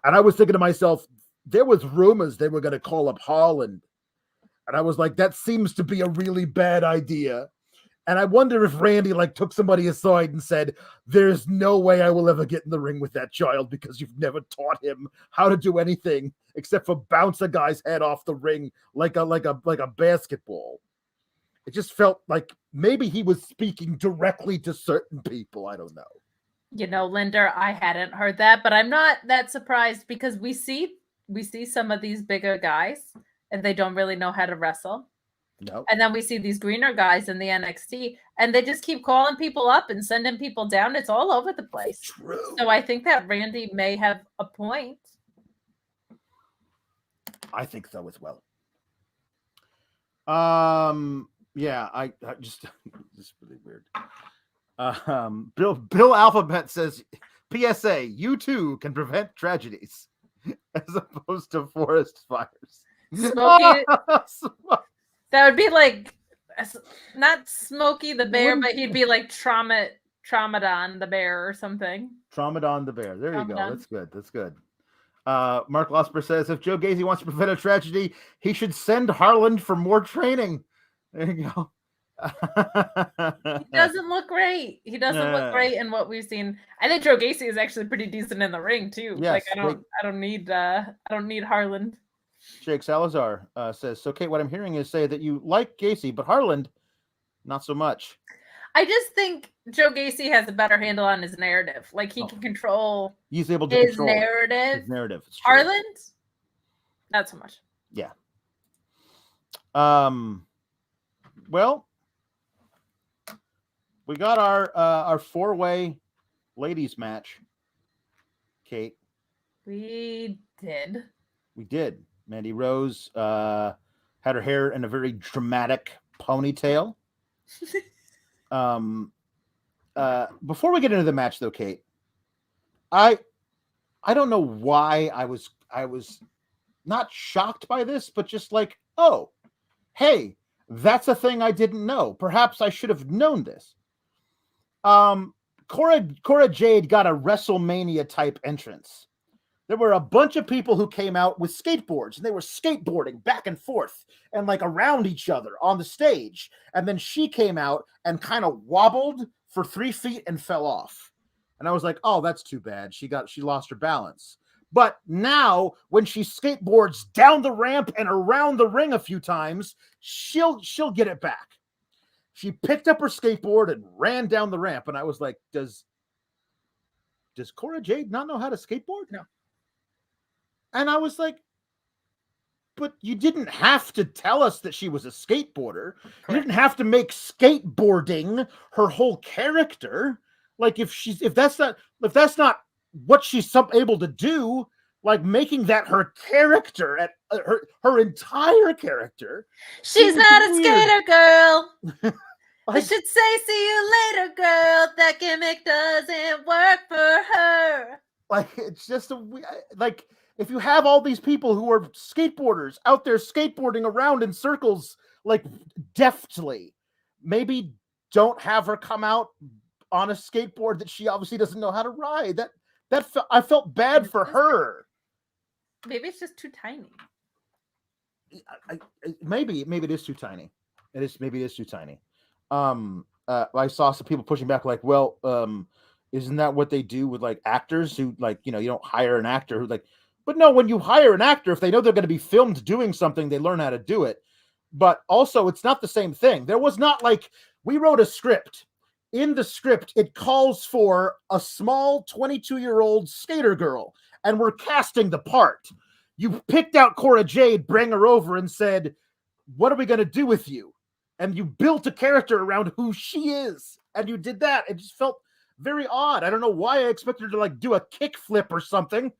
And I was thinking to myself, there was rumors they were going to call up Holland. And I was like, that seems to be a really bad idea. And I wonder if Randy took somebody aside and said, there's no way I will ever get in the ring with that child because you've never taught him how to do anything except for bounce a guy's head off the ring like a basketball. It just felt like maybe he was speaking directly to certain people. I don't know. Linder, I hadn't heard that, but I'm not that surprised because we see some of these bigger guys and they don't really know how to wrestle. No. And then we see these greener guys in the NXT, and they just keep calling people up and sending people down. It's all over the place. True. So I think that Randy may have a point. I think so as well. Yeah, I just this is really weird. Bill Alphabet says, PSA, you too can prevent tragedies as opposed to forest fires. Smokey. That would be like, not Smokey the Bear, but he'd be like Traumadon the Bear or something. Traumadon the Bear. There you go. That's good. That's good. Mark Losper says, if Joe Gacy wants to prevent a tragedy, he should send Harland for more training. There you go. He doesn't look great. He doesn't look great in what we've seen. I think Joe Gacy is actually pretty decent in the ring too. Yes, like I don't need Harland. Jake Salazar says, so Kate, what I'm hearing is say that you like Gacy, but Harland, not so much. I just think Joe Gacy has a better handle on his narrative. Like he can control. He's able to his control narrative. His narrative. Harland, not so much. Yeah. Well, we got our 4-way ladies match. Kate. We did. Mandy Rose had her hair in a very dramatic ponytail. Before we get into the match, though, Kate, I don't know why I was not shocked by this, but just like, oh, hey, that's a thing I didn't know. Perhaps I should have known this. Cora Jade got a WrestleMania type entrance. There were a bunch of people who came out with skateboards, and they were skateboarding back and forth and like around each other on the stage. And then she came out and kind of wobbled for 3 feet and fell off. And I was like, oh, that's too bad. She lost her balance. But now when she skateboards down the ramp and around the ring a few times, she'll get it back. She picked up her skateboard and ran down the ramp. And I was like, does Cora Jade not know how to skateboard? No. And I was like, but you didn't have to tell us that she was a skateboarder. Correct. You didn't have to make skateboarding her whole character. Like if that's not what she's able to do, like making that her character at her entire character. She's not a skater, girl. I should say, see you later, girl. That gimmick doesn't work for her. Like it's just like. If you have all these people who are skateboarders out there skateboarding around in circles, like deftly, maybe don't have her come out on a skateboard that she obviously doesn't know how to ride. I felt bad for her. Maybe it's just too tiny. Maybe it is too tiny. Maybe it is too tiny. I saw some people pushing back, like, well, isn't that what they do with like actors who like, you don't hire an actor who like. But no, when you hire an actor, if they know they're going to be filmed doing something, they learn how to do it. But also, it's not the same thing. There was not like, we wrote a script. In the script, it calls for a small 22-year-old skater girl, and we're casting the part. You picked out Cora Jade, bring her over, and said, what are we going to do with you? And you built a character around who she is. And you did that. It just felt very odd. I don't know why I expected her to like do a kickflip or something.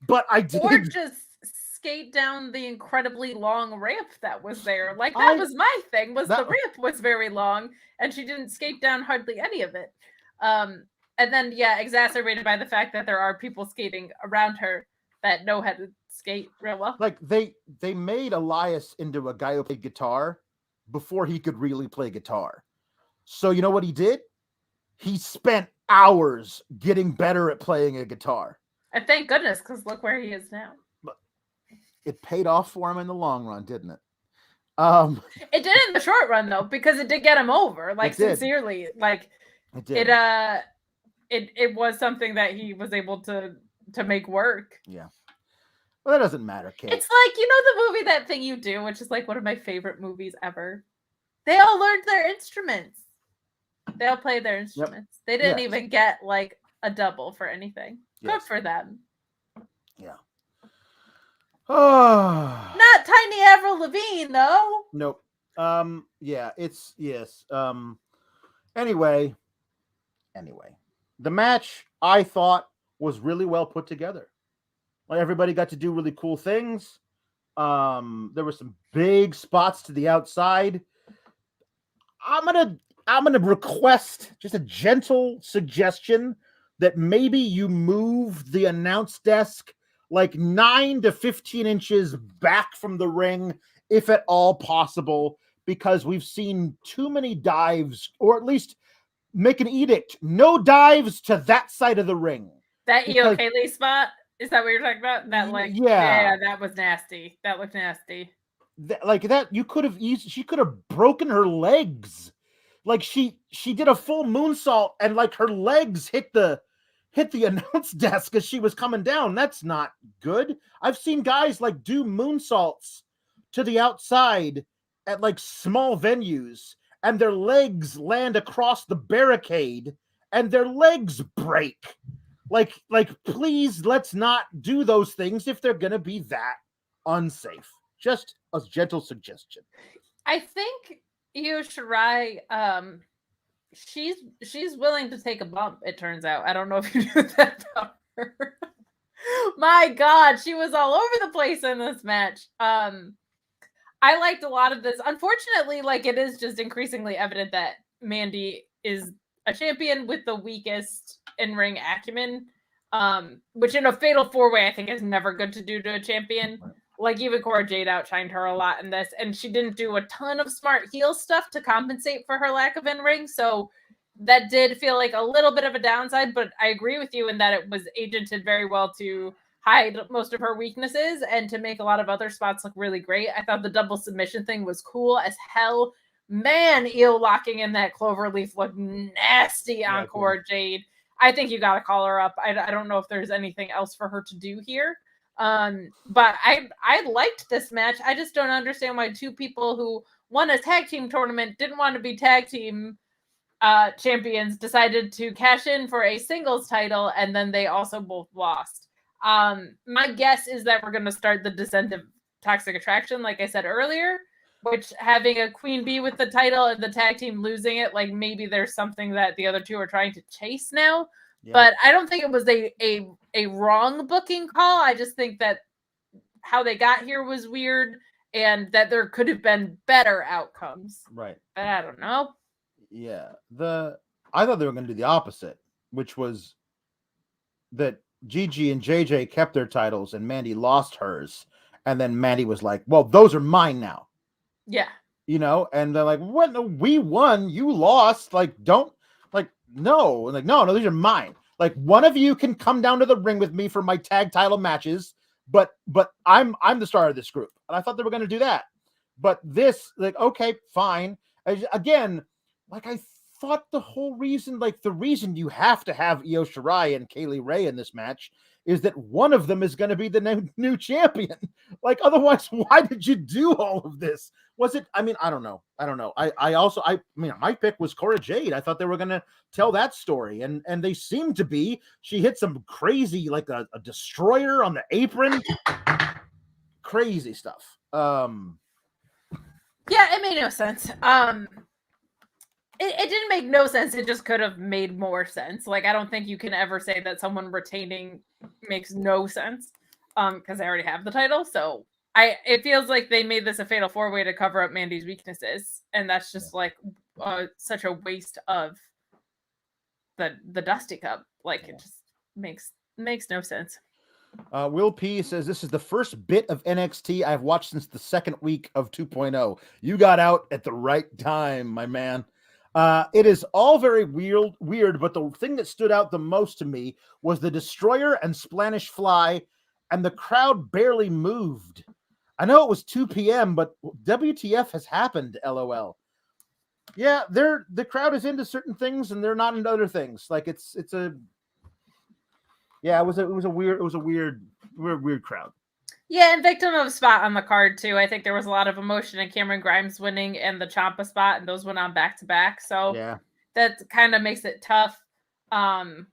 But I did. Or just skate down the incredibly long ramp that was there. Like that was my thing. The ramp was very long, and she didn't skate down hardly any of it. And then exacerbated by the fact that there are people skating around her that know how to skate real well. Like they made Elias into a guy who played guitar before he could really play guitar. So you know what he did? He spent hours getting better at playing a guitar. And thank goodness, because look where he is now. It paid off for him in the long run, didn't it? It did in the short run, though, because it did get him over. Like, sincerely. Like, it was something that he was able to make work. Yeah. Well, that doesn't matter, Kate. It's like, the movie That Thing You Do, which is like one of my favorite movies ever. They all learned their instruments. They all played their instruments. Yep. They didn't even get, like, a double for anything. Good for them. Yeah. Not Tiny Avril Lavigne, though. Nope. It's yes. Anyway, the match I thought was really well put together. Like everybody got to do really cool things. There were some big spots to the outside. I'm gonna request just a gentle suggestion that maybe you move the announce desk like 9 to 15 inches back from the ring, if at all possible, because we've seen too many dives, or at least make an edict. No dives to that side of the ring. That Io Kaylee spot? Is that what you're talking about? That that was nasty. That looked nasty. She could have broken her legs like she did a full moonsault and like her legs hit the announce desk as she was coming down. That's not good. I've seen guys like do moonsaults to the outside at like small venues and their legs land across the barricade and their legs break. Like please, let's not do those things if they're gonna be that unsafe. Just a gentle suggestion. I think Io Shirai, she's willing to take a bump, it turns out. I don't know if you knew that about her. My God, she was all over the place in this match. I liked a lot of this. Unfortunately, like, it is just increasingly evident that Mandy is a champion with the weakest in-ring acumen, which in a fatal four-way I think is never good to do to a champion. Like, even Cora Jade outshined her a lot in this, and she didn't do a ton of smart heel stuff to compensate for her lack of in-ring, so that did feel like a little bit of a downside, but I agree with you in that it was agented very well to hide most of her weaknesses and to make a lot of other spots look really great. I thought the double submission thing was cool as hell. Man, Io locking in that cloverleaf looked nasty on Cora Jade. I think you got to call her up. I don't know if there's anything else for her to do here. But I liked this match. I just don't understand why two people who won a tag team tournament didn't want to be tag team champions decided to cash in for a singles title, and then they also both lost. My guess is that we're going to start the descent of Toxic Attraction, like I said earlier, which having a queen bee with the title and the tag team losing it, like maybe there's something that the other two are trying to chase now. Yeah. But I don't think it was a wrong booking call. I just think that how they got here was weird and that there could have been better outcomes. Right. But I don't know. Yeah. I thought they were going to do the opposite, which was that Gigi and JJ kept their titles and Mandy lost hers. And then Mandy was like, well, those are mine now. Yeah. You know, and they're like, what? No, we won. You lost. Like, don't, like, no. Like, no, these are mine. Like, one of you can come down to the ring with me for my tag title matches, but I'm the star of this group. And I thought they were going to do that. But this, like, okay, fine. Again, like, I thought the reason you have to have Io Shirai and Kaylee Ray in this match is that one of them is going to be the new champion. Like, otherwise, why did you do all of this? Was it, I mean, I don't know. I mean, my pick was Cora Jade. I thought they were going to tell that story. And they seem to be. She hit some crazy, like a destroyer on the apron. Crazy stuff. Yeah, it made no sense. It didn't make no sense. It just could have made more sense. Like, I don't think you can ever say that someone retaining makes no sense because they already have the title. So it feels like they made this a fatal four-way to cover up Mandy's weaknesses. And that's just like such a waste of the Dusty Cup. Like, it just makes no sense. Will P says, this is the first bit of NXT I've watched since the second week of 2.0. You got out at the right time, my man. It is all very weird, but the thing that stood out the most to me was the Destroyer and Splanish Fly, and the crowd barely moved. I know it was 2 p.m., but WTF has happened, LOL. Yeah, the crowd is into certain things, and they're not into other things. Like, it was a weird crowd. Yeah, and victim of spot on the card too. I think there was a lot of emotion in Cameron Grimes winning and the Ciampa spot, and those went on back to back. So yeah, that kind of makes it tough. But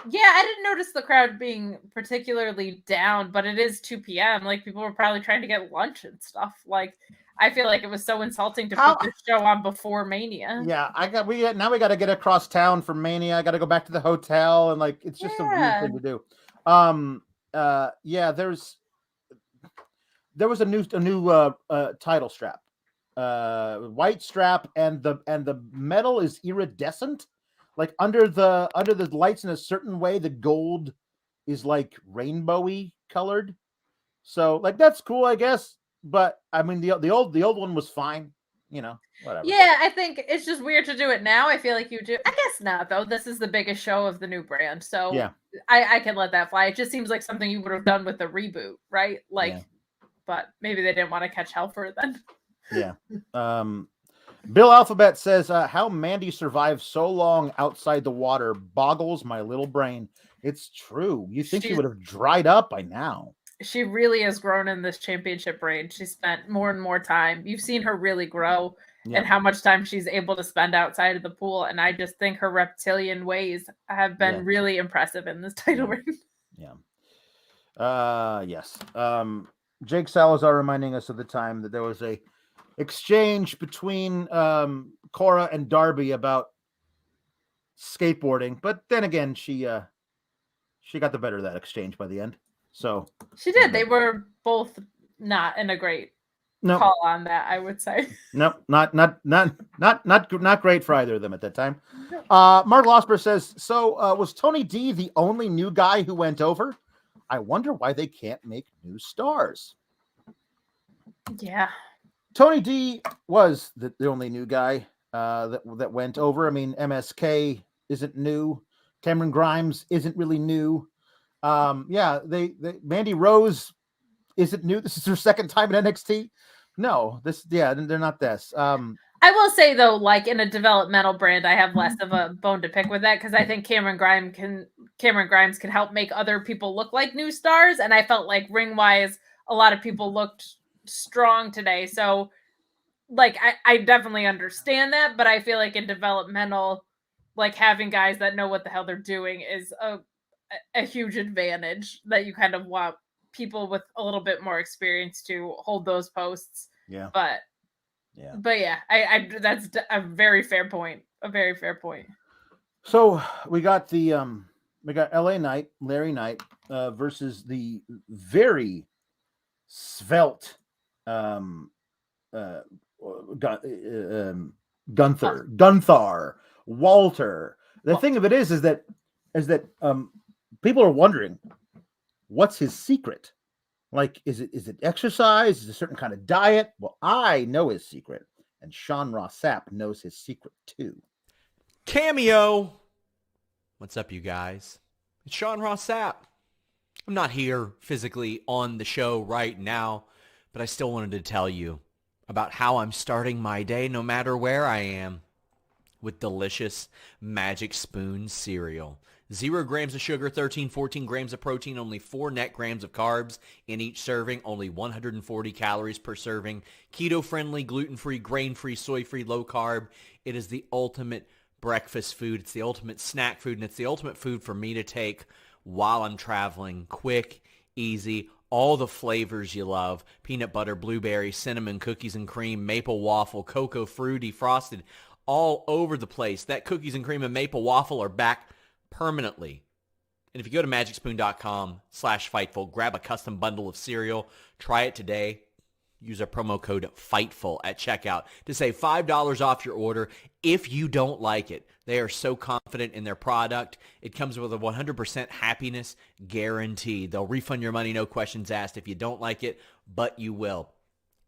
yeah, I didn't notice the crowd being particularly down, but it is 2 p.m. Like, people were probably trying to get lunch and stuff. Like, I feel like it was so insulting to put this show on before Mania. Yeah, we got to get across town for Mania. I got to go back to the hotel, and like, it's just a weird thing to do. Yeah, there was a new title strap, white strap, and the metal is iridescent, like under the lights in a certain way. The gold is like rainbowy colored, so like that's cool, I guess. But I mean, the old one was fine, you know. Whatever. Yeah, I think it's just weird to do it now. I feel like you do. I guess not, though. This is the biggest show of the new brand, so yeah, I can let that fly. It just seems like something you would have done with the reboot, right? Like, yeah. But maybe they didn't want to catch hell for it then. Yeah. Bill Alphabet says, how Mandy survived so long outside the water boggles my little brain. It's true. You think she would have dried up by now. She really has grown in this championship reign. She spent more and more time. You've seen her really grow and how much time she's able to spend outside of the pool. And I just think her reptilian ways have been really impressive in this title reign. Yes. Jake Salazar reminding us of the time that there was a exchange between Cora and Darby about skateboarding, but then again, she got the better of that exchange by the end. So she did. They were both not in a great call on that, I would say. No, not great for either of them at that time. Mark Losper says, so was Tony D the only new guy who went over? I wonder why they can't make new stars. Yeah. Tony D was the only new guy that went over. I mean, MSK isn't new. Cameron Grimes isn't really new. Mandy Rose isn't new. This is her second time in NXT. No, they're not this. I will say though, like in a developmental brand, I have less of a bone to pick with that because I think Cameron Grimes can help make other people look like new stars, and I felt like ring wise, a lot of people looked strong today. So, like, I definitely understand that, but I feel like in developmental, like having guys that know what the hell they're doing is a huge advantage that you kind of want people with a little bit more experience to hold those posts. Yeah. But I that's a very fair point. A very fair point. So we got LA Knight, Larry Knight, versus the very svelte Gunther, Walter. The thing of it is that people are wondering what's his secret. Like, is it exercise? Is it a certain kind of diet? Well, I know his secret, and Sean Ross Sapp knows his secret too. Cameo. What's up, you guys? It's Sean Ross Sapp. I'm not here physically on the show right now, but I still wanted to tell you about how I'm starting my day no matter where I am with delicious Magic Spoon cereal. 0 grams of sugar, 14 grams of protein, only 4 net grams of carbs in each serving, only 140 calories per serving. Keto-friendly, gluten-free, grain-free, soy-free, low-carb. It is the ultimate breakfast food. It's the ultimate snack food, and it's the ultimate food for me to take while I'm traveling. Quick, easy, all the flavors you love. Peanut butter, blueberry, cinnamon, cookies and cream, maple waffle, cocoa, fruity, frosted, all over the place. That cookies and cream and maple waffle are back permanently. And if you go to magicspoon.com/Fightful, grab a custom bundle of cereal, try it today. Use our promo code FIGHTFUL at checkout to save $5 off your order if you don't like it. They are so confident in their product. It comes with a 100% happiness guarantee. They'll refund your money, no questions asked, if you don't like it, but you will.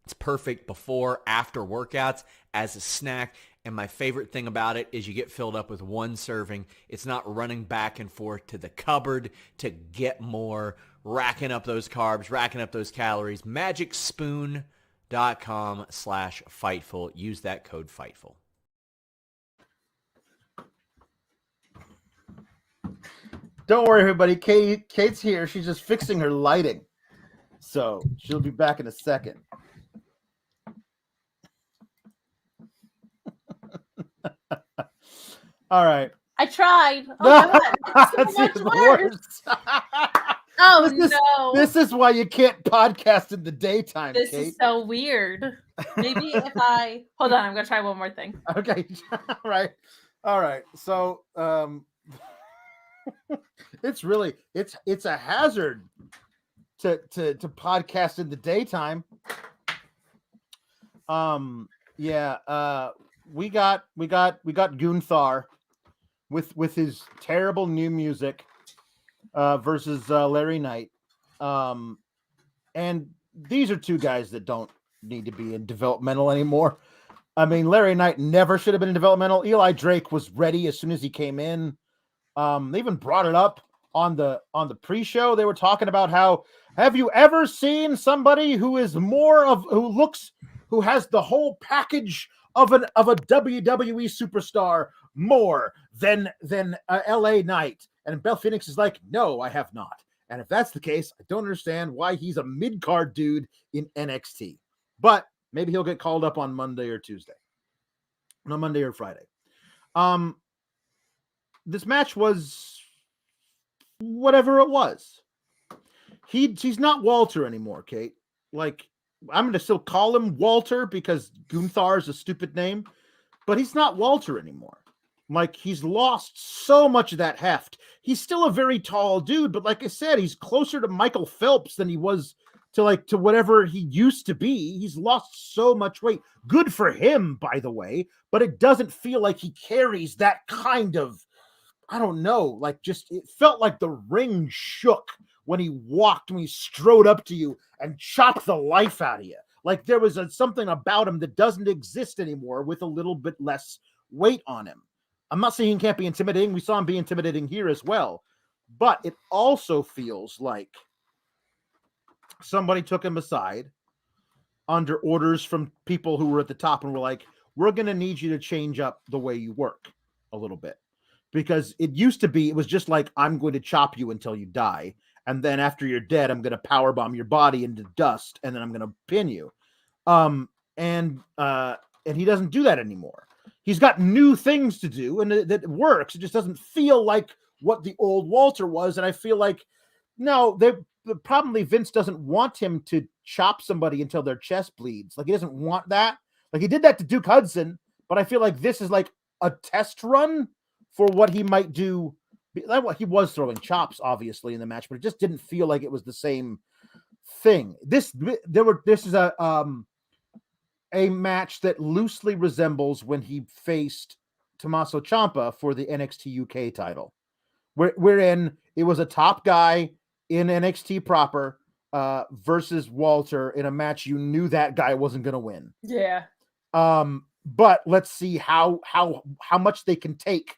It's perfect before, after workouts, as a snack. And my favorite thing about it is you get filled up with one serving. It's not running back and forth to the cupboard to get more, racking up those carbs, racking up those calories. Magicspoon.com/Fightful. Use that code FIGHTFUL. Don't worry, everybody. Kate's here. She's just fixing her lighting. So she'll be back in a second. All right. I tried. Oh, That's so the worst. Oh, no. This is why you can't podcast in the daytime, This Kate. is so weird. Maybe if I... Hold on, I'm going to try one more thing. Okay. All right. So, it's a hazard to podcast in the daytime. We got Gunther with his terrible new music versus Larry Knight. And these are two guys that don't need to be in developmental anymore. I mean, Larry Knight never should have been in developmental. Eli Drake was ready as soon as he came in. They even brought it up on the pre-show. They were talking about how, have you ever seen somebody who looks who has the whole package of a WWE superstar more than LA Knight. And Beth Phoenix is like, no, I have not. And if that's the case, I don't understand why he's a mid-card dude in NXT. But maybe he'll get called up on Monday or Tuesday. No, Monday or Friday. This match was whatever it was. He's not Walter anymore, Kate. Like, I'm going to still call him Walter because Gunther is a stupid name, but he's not Walter anymore. Like, he's lost so much of that heft. He's still a very tall dude, but like I said, he's closer to Michael Phelps than he was to whatever he used to be. He's lost so much weight. Good for him, by the way, but it doesn't feel like he carries that kind of, I don't know, like just, it felt like the ring shook when he walked, when he strode up to you and chopped the life out of you. Like there was something about him that doesn't exist anymore with a little bit less weight on him. I'm not saying he can't be intimidating. We saw him be intimidating here as well. But it also feels like somebody took him aside under orders from people who were at the top and were like, we're going to need you to change up the way you work a little bit. Because it used to be, it was just like, I'm going to chop you until you die. And then after you're dead, I'm going to powerbomb your body into dust. And then I'm going to pin you. And he doesn't do that anymore. He's got new things to do, and that works. It just doesn't feel like what the old Walter was. And I feel like, no, probably Vince doesn't want him to chop somebody until their chest bleeds. Like, he doesn't want that. Like, he did that to Duke Hudson, but I feel like this is like a test run for what he might do. He was throwing chops, obviously, in the match, but it just didn't feel like it was the same thing. This is a match that loosely resembles when he faced Tommaso Ciampa for the NXT UK title, wherein it was a top guy in NXT proper versus Walter in a match you knew that guy wasn't going to win. Yeah. But let's see how much they can take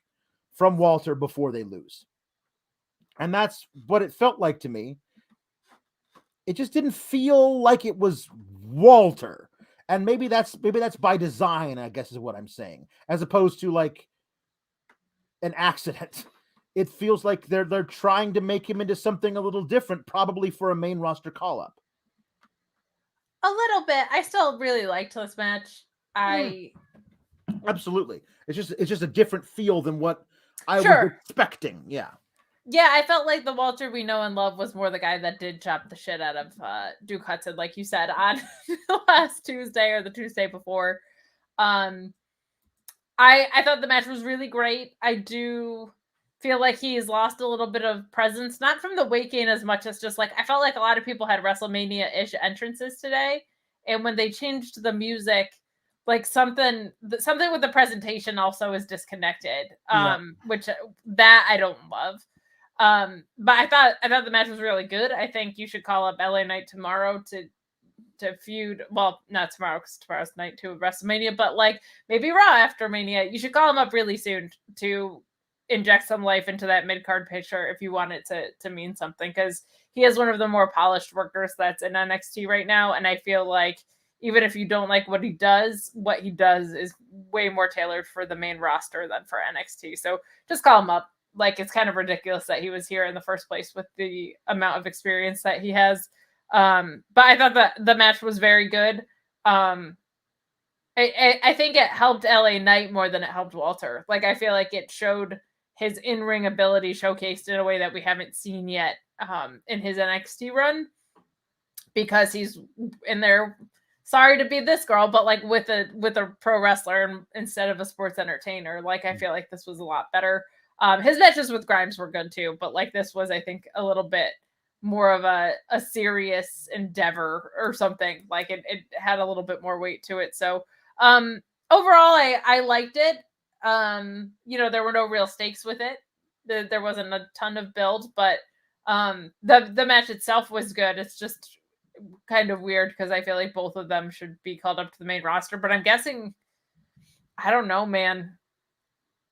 from Walter before they lose. And that's what it felt like to me. It just didn't feel like it was Walter. And maybe that's by design, I guess is what I'm saying, as opposed to like an accident. It feels like they're trying to make him into something a little different, probably for a main roster call up. A little bit. I still really liked this match. Absolutely. It's just a different feel than what I was expecting. Yeah. Yeah, I felt like the Walter we know and love was more the guy that did chop the shit out of Duke Hudson, like you said, on last Tuesday or the Tuesday before. I thought the match was really great. I do feel like he's lost a little bit of presence, not from the weight gain as much as just like, I felt like a lot of people had WrestleMania-ish entrances today. And when they changed the music, like something with the presentation also is disconnected, which that I don't love. But I thought the match was really good. I think you should call up LA Knight tomorrow to feud. Well, not tomorrow because tomorrow's night 2 of WrestleMania, but like maybe Raw after Mania. You should call him up really soon to inject some life into that mid-card picture if you want it to mean something, because he is one of the more polished workers that's in NXT right now. And I feel like even if you don't like what he does is way more tailored for the main roster than for NXT. So just call him up. Like, it's kind of ridiculous that he was here in the first place with the amount of experience that he has. But I thought that the match was very good. I think it helped LA Knight more than it helped Walter. Like, I feel like it showed his in-ring ability showcased in a way that we haven't seen yet in his NXT run, because he's in there. Sorry to be this girl, but like with a pro wrestler instead of a sports entertainer. Like, I feel like this was a lot better. His matches with Grimes were good too, but like this was, I think, a little bit more of a serious endeavor or something. Like it had a little bit more weight to it. So overall, I liked it. There were no real stakes with it. There wasn't a ton of build, but the match itself was good. It's just kind of weird because I feel like both of them should be called up to the main roster, but I'm guessing, I don't know, man.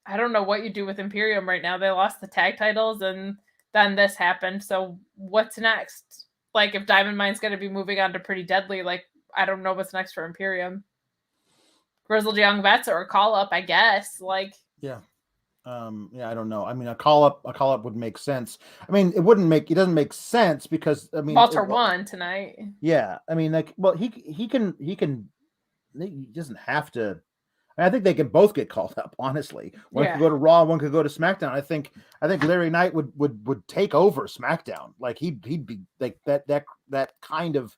I don't know what you do with Imperium right now. They lost the tag titles and then this happened. So what's next? Like, if Diamond Mine's going to be moving on to Pretty Deadly, like, I don't know what's next for Imperium. Grizzled Young Vets or a call up, I guess. Like, yeah. I don't know. I mean, a call up would make sense. I mean, it doesn't make sense because I mean, Walter won tonight. Yeah, I mean, like, well, he doesn't have to. I think they can both get called up. Honestly, one could go to Raw, one could go to SmackDown. I think Larry Knight would take over SmackDown. Like he'd be like that kind of.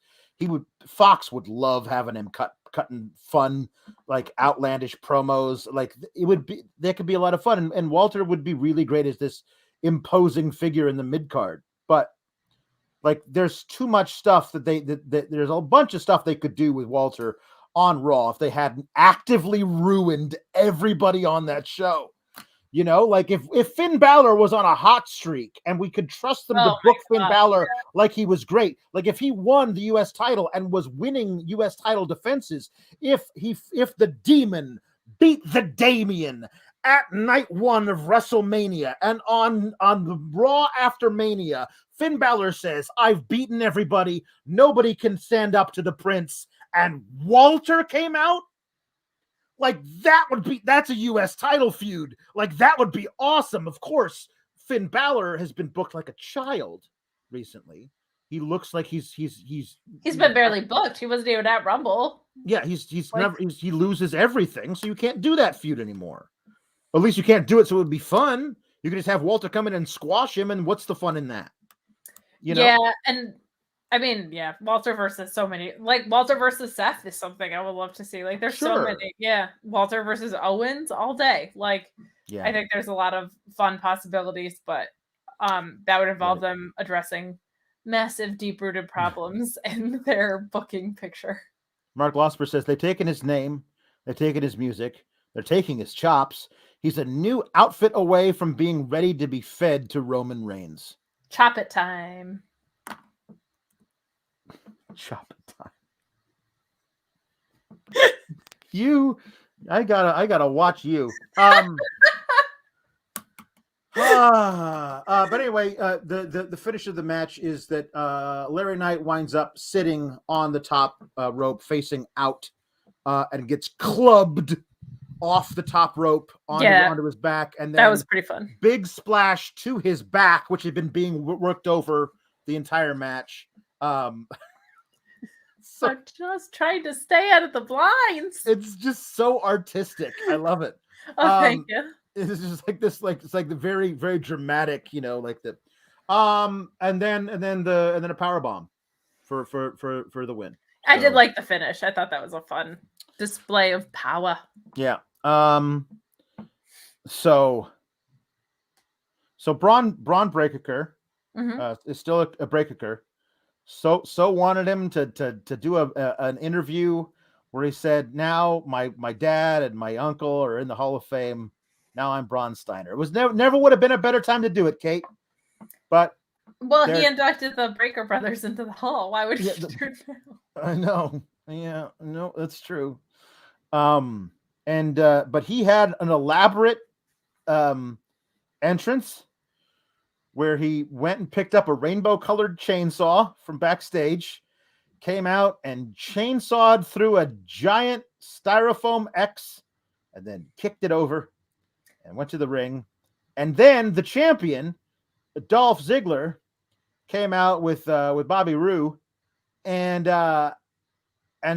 Fox would love having him cutting fun, like outlandish promos. Like there could be a lot of fun, and Walter would be really great as this imposing figure in the mid card. But like, there's too much stuff that there's a bunch of stuff they could do with Walter on Raw if they hadn't actively ruined everybody on that show. You know, like if Finn Balor was on a hot streak and we could trust them to book Finn Balor like he was great, like if he won the U.S. title and was winning U.S. title defenses, if the Demon beat the Damien at night 1 of WrestleMania and on the Raw after Mania, Finn Balor says, "I've beaten everybody. Nobody can stand up to the Prince," and Walter came out. Like that's a U.S. title feud. Like that would be awesome. Of course, Finn Balor has been booked like a child recently. He looks like he's been barely booked. He wasn't even at Rumble. Yeah, he loses everything, so you can't do that feud anymore. At least you can't do it so it would be fun. You can just have Walter come in and squash him, and what's the fun in that? You know? Yeah, and I mean, yeah, Walter versus so many. Like, Walter versus Seth is something I would love to see. Like, there's so many. Yeah, Walter versus Owens all day. Like, I think there's a lot of fun possibilities, but that would involve them addressing massive, deep-rooted problems in their booking picture. Mark Losper says they've taken his name, they've taken his music, they're taking his chops. He's a new outfit away from being ready to be fed to Roman Reigns. Chop it time. Chop it time. I gotta watch you. But anyway, the finish of the match is that Larry Knight winds up sitting on the top rope facing out and gets clubbed off the top rope onto his back, and then that was pretty fun. Big splash to his back, which had been being worked over the entire match. I'm just trying to stay out of the blinds. It's just so artistic. I love it. Oh, thank you. It's just like this, like it's like the very, very dramatic, you know, like the and then a power bomb for the win. I did like the finish. I thought that was a fun display of power. Yeah. So Braun Breaker is still a Breaker. So wanted him to do an interview where he said, "Now my dad and my uncle are in the Hall of Fame. Now I'm Braun Steiner." It was never would have been a better time to do it, Kate. But he inducted the Breaker brothers into the Hall. Why would he do it now? I know. Yeah, no, that's true. But he had an elaborate entrance where he went and picked up a rainbow-colored chainsaw from backstage, came out and chainsawed through a giant styrofoam X, and then kicked it over and went to the ring. And then the champion, Dolph Ziggler, came out with Bobby Roode and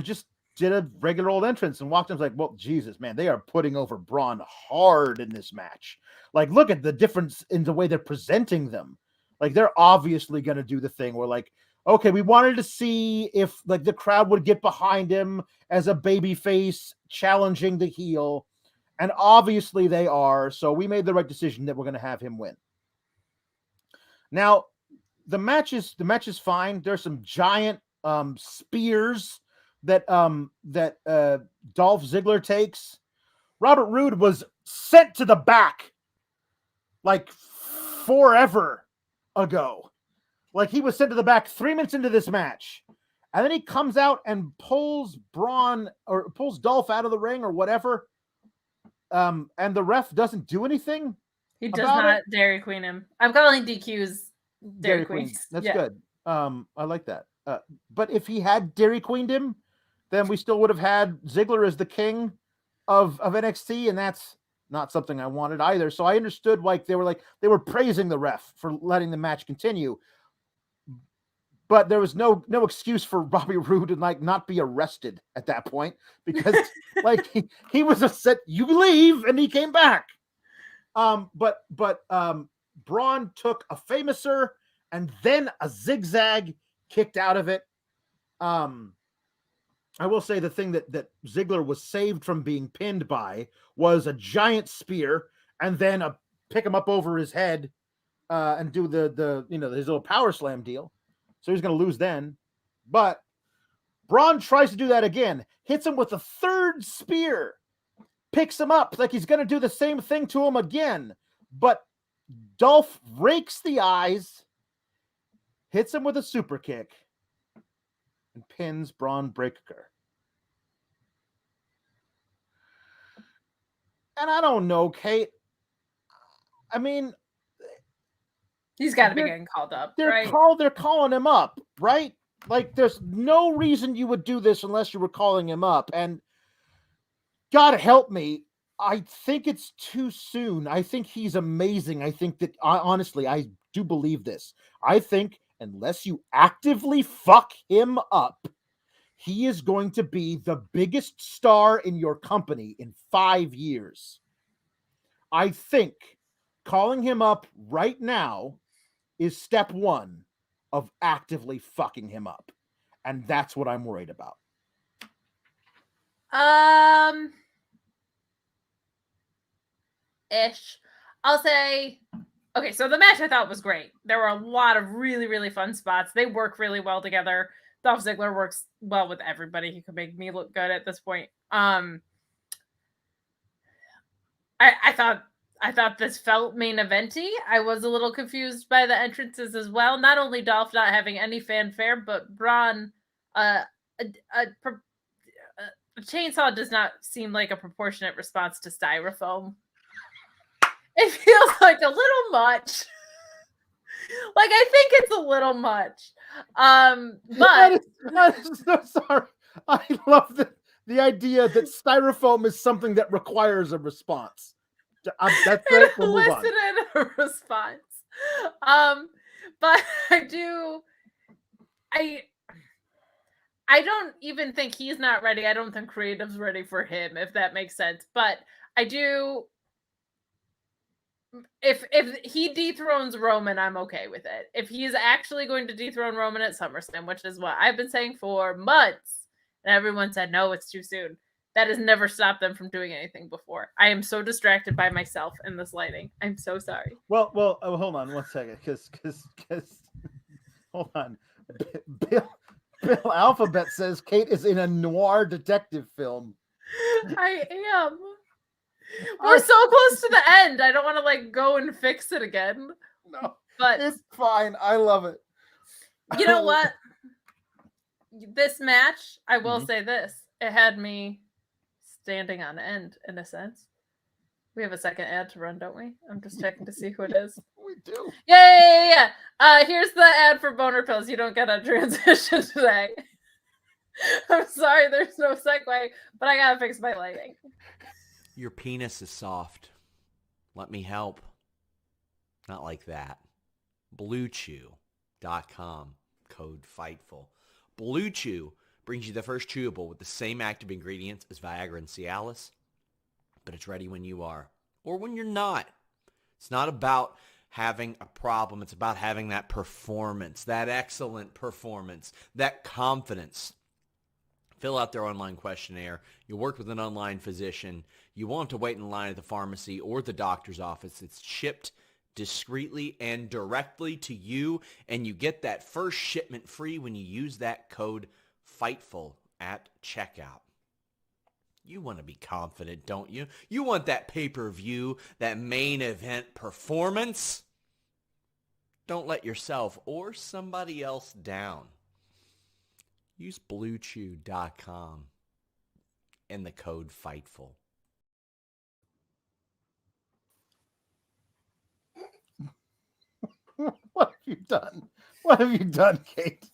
just did a regular old entrance and walked in. I was like, well, Jesus, man, they are putting over Braun hard in this match. Like, look at the difference in the way they're presenting them. Like, they're obviously going to do the thing where, like, okay, we wanted to see if, like, the crowd would get behind him as a babyface challenging the heel. And obviously they are. So we made the right decision that we're going to have him win. Now, the match is fine. There's some giant spears that Dolph Ziggler takes. Robert Roode was sent to the back like forever ago. Like, he was sent to the back 3 minutes into this match. And then he comes out and pulls Dolph out of the ring or whatever. And the ref doesn't do anything. He does not Dairy Queen him. I'm calling DQs Dairy Queens. That's good. I like that. But if he had Dairy Queened him, then we still would have had Ziggler as the king of NXT, and that's not something I wanted either. So I understood they were praising the ref for letting the match continue. But there was no excuse for Bobby Roode to not be arrested at that point, because he was upset. You leave, and he came back. But Braun took a famouser and then a zigzag, kicked out of it. I will say the thing that Ziggler was saved from being pinned by was a giant spear, and then pick him up over his head and do the his little power slam deal. So he's going to lose then. But Braun tries to do that again, hits him with a third spear, picks him up like he's going to do the same thing to him again. But Dolph rakes the eyes, hits him with a super kick, and pins Braun Breaker. And I don't know, Kate. I mean, he's got to be getting called up. They're calling him up, right? There's no reason you would do this unless you were calling him up. And God help me, I think it's too soon. I think he's amazing. I think that, honestly, I do believe this. I think unless you actively fuck him up, he is going to be the biggest star in your company in 5 years. I think calling him up right now is step one of actively fucking him up. And that's what I'm worried about. Ish. I'll say, okay, so the match I thought was great. There were a lot of really, really fun spots. They work really well together. Dolph Ziggler works well with everybody. He could make me look good at this point. I thought this felt main eventy. I was a little confused by the entrances as well. Not only Dolph not having any fanfare, but Braun, a chainsaw does not seem like a proportionate response to styrofoam. It feels like a little much. I think it's a little much. But I'm so sorry. I love the idea that styrofoam is something that requires a response. That's great. We'll move on. Elicited a response. But I don't even think he's not ready. I don't think creative's ready for him, if that makes sense. But I do. If he dethrones Roman, I'm okay with it. If he's actually going to dethrone Roman at SummerSlam, which is what I've been saying for months, and everyone said, no, it's too soon. That has never stopped them from doing anything before. I am so distracted by myself in this lighting. I'm so sorry. Well, hold on 1 second, because hold on. Bill Alphabet says Kate is in a noir detective film. I am. We're so close to the end. I don't want to go and fix it again. No, but it's fine. I love it. You know what? This match, I will say this. It had me standing on end in a sense. We have a second ad to run, don't we? I'm just checking to see who it is. We do. Yeah. Here's the ad for Boner Pills. You don't get a transition today. I'm sorry, there's no segue, but I gotta fix my lighting. Your penis is soft. Let me help. Not like that. BlueChew.com. Code Fightful. Blue Chew brings you the first chewable with the same active ingredients as Viagra and Cialis, but it's ready when you are, or when you're not. It's not about having a problem. It's about having that performance, that excellent performance, that confidence. Fill out their online questionnaire. You'll work with an online physician. You won't have to wait in line at the pharmacy or the doctor's office. It's shipped discreetly and directly to you, and you get that first shipment free when you use that code FIGHTFUL at checkout. You want to be confident, don't you? You want that pay-per-view, that main event performance. Don't let yourself or somebody else down. Use BlueChew.com and the code FIGHTFUL. What have you done? What have you done, Kate?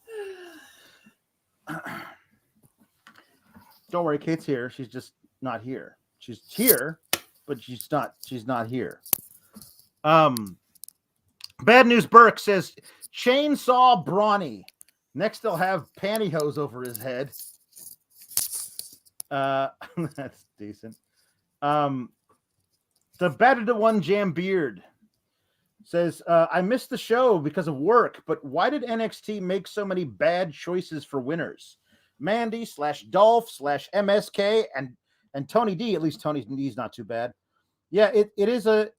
Don't worry, Kate's here. She's just not here. She's here, but she's not here. Bad News Burke says Chainsaw Brawny. Next they'll have pantyhose over his head. That's decent. The Better to One Jam Beard says, I missed the show because of work, but why did NXT make so many bad choices for winners? Mandy / Dolph / MSK and Tony D. At least Tony D's not too bad. Yeah, it is a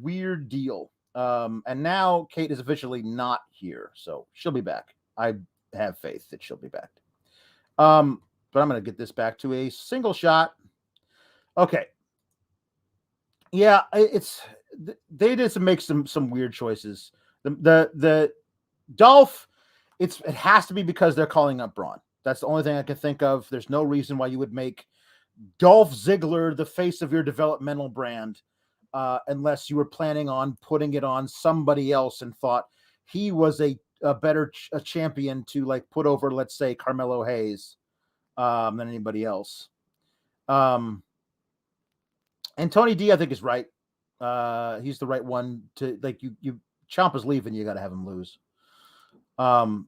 weird deal. And now Kate is officially not here, so she'll be back. I have faith that she'll be back. But I'm gonna get this back to a single shot. Okay. Yeah, they did make some weird choices. The Dolph, it has to be because they're calling up Braun. That's the only thing I can think of. There's no reason why you would make Dolph Ziggler the face of your developmental brand, unless you were planning on putting it on somebody else and thought he was a better champion to like put over, let's say, Carmelo Hayes than anybody else. And Tony D, I think, is right. He's the right one to like. You Ciampa's leaving, you got to have him lose.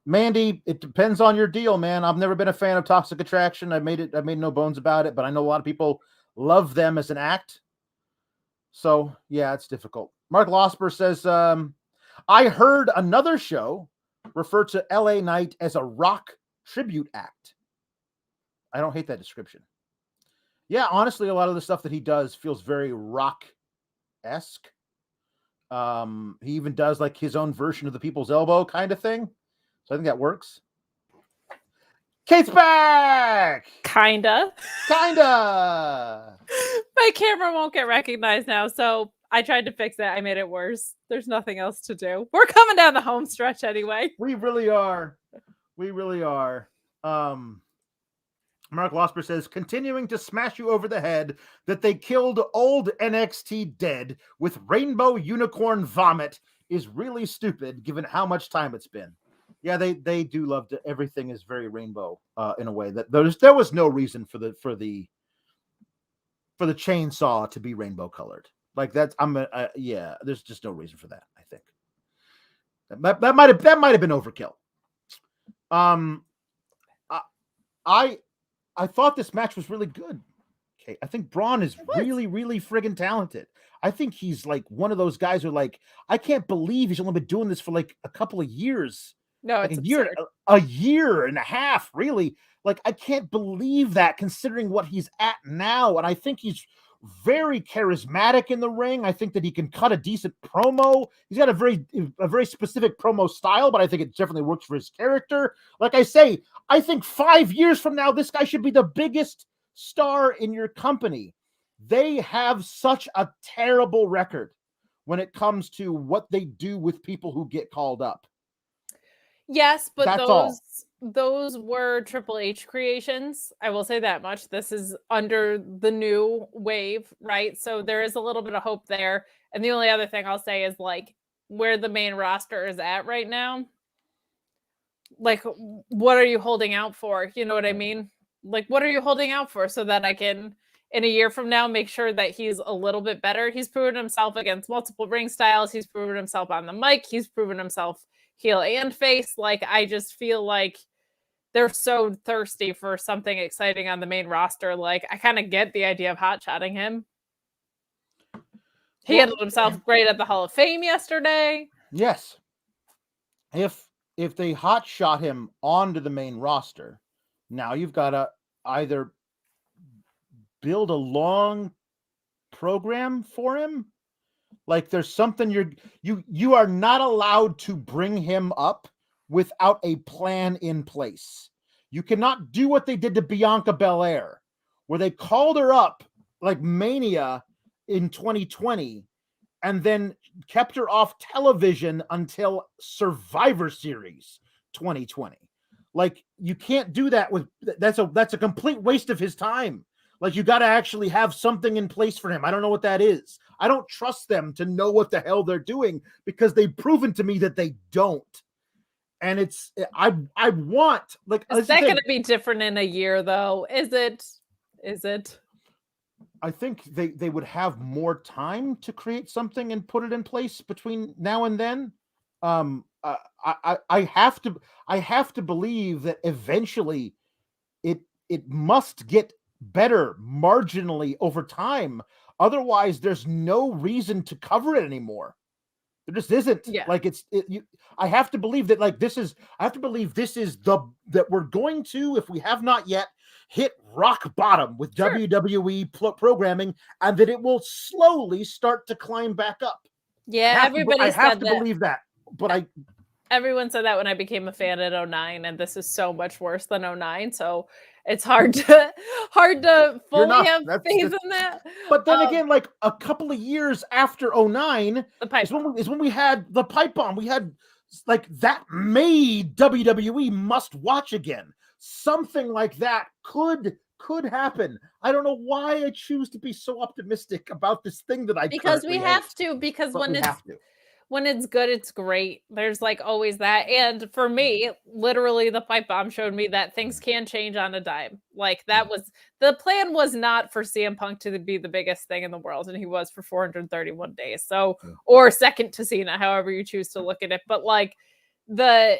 Mandy, it depends on your deal, man. I've never been a fan of Toxic Attraction. I made no bones about it, but I know a lot of people love them as an act. So yeah, it's difficult. Mark Losper says, I heard another show refer to LA Knight as a rock tribute act. I don't hate that description. Yeah, honestly, a lot of the stuff that he does feels very rock-esque. He even does like his own version of the People's Elbow kind of thing. So I think that works. Kate's back! Kinda. My camera won't get recognized now, so I tried to fix it. I made it worse. There's nothing else to do. We're coming down the home stretch anyway. We really are. Mark Losper says, continuing to smash you over the head that they killed old NXT dead with rainbow unicorn vomit is really stupid given how much time it's been. Yeah, they do love to, everything is very rainbow in a way that there was no reason for the chainsaw to be rainbow colored. Like that's yeah, there's just no reason for that, I think. That might have been overkill. I thought this match was really good. Okay, I think Braun is really, really friggin' talented. I think he's like one of those guys who like, I can't believe he's only been doing this for like a couple of years. No, like it's a year and a half, really. Like, I can't believe that considering what he's at now. And I think he's very charismatic in the ring. I think that he can cut a decent promo. He's got a very specific promo style, but I think it definitely works for his character. Like I say, I think 5 years from now, this guy should be the biggest star in your company. They have such a terrible record when it comes to what they do with people who get called up. Yes, but those were Triple H creations. I will say that much. This is under the new wave, right? So there is a little bit of hope there. And the only other thing I'll say is like where the main roster is at right now. Like, what are you holding out for? You know what I mean? Like, what are you holding out for so that I can, in a year from now, make sure that he's a little bit better? He's proven himself against multiple ring styles. He's proven himself on the mic. He's proven himself heel and face. Like, I just feel like they're so thirsty for something exciting on the main roster. Like, I kind of get the idea of hot-shotting him. He handled himself great at the Hall of Fame yesterday. Yes. If they hot-shot him onto the main roster, now you've got to either build a long program for him. Like there's something you are not allowed to bring him up without a plan in place. You cannot do what they did to Bianca Belair, where they called her up like Mania in 2020 and then kept her off television until Survivor Series 2020. Like you can't do that that's a complete waste of his time. Like you got to actually have something in place for him. I don't know what that is. I don't trust them to know what the hell they're doing because they've proven to me that they don't. And I want like, is that going to be different in a year though? Is it? Is it? I think they would have more time to create something and put it in place between now and then. I have to believe that eventually it must get better marginally over time. Otherwise, there's no reason to cover it anymore. There just isn't. Yeah. Like I have to believe that I have to believe this is that we're going to, if we have not yet, hit rock bottom with Sure. WWE programming, and that it will slowly start to climb back up. Yeah, everybody said that. Believe that. But everyone said that when I became a fan at 09, and this is so much worse than 09. So it's hard to fully have faith in that. But then again, like a couple of years after 09 is when we had the pipe bomb. We had like that made WWE must watch again. Something like that could happen. I don't know why I choose to be so optimistic about this thing that I because we have to, because when it's good, it's great. There's like always that. And for me, literally the pipe bomb showed me that things can change on a dime. Like that was, the plan was not for CM Punk to be the biggest thing in the world. And he was for 431 days. So, or second to Cena, however you choose to look at it. But like the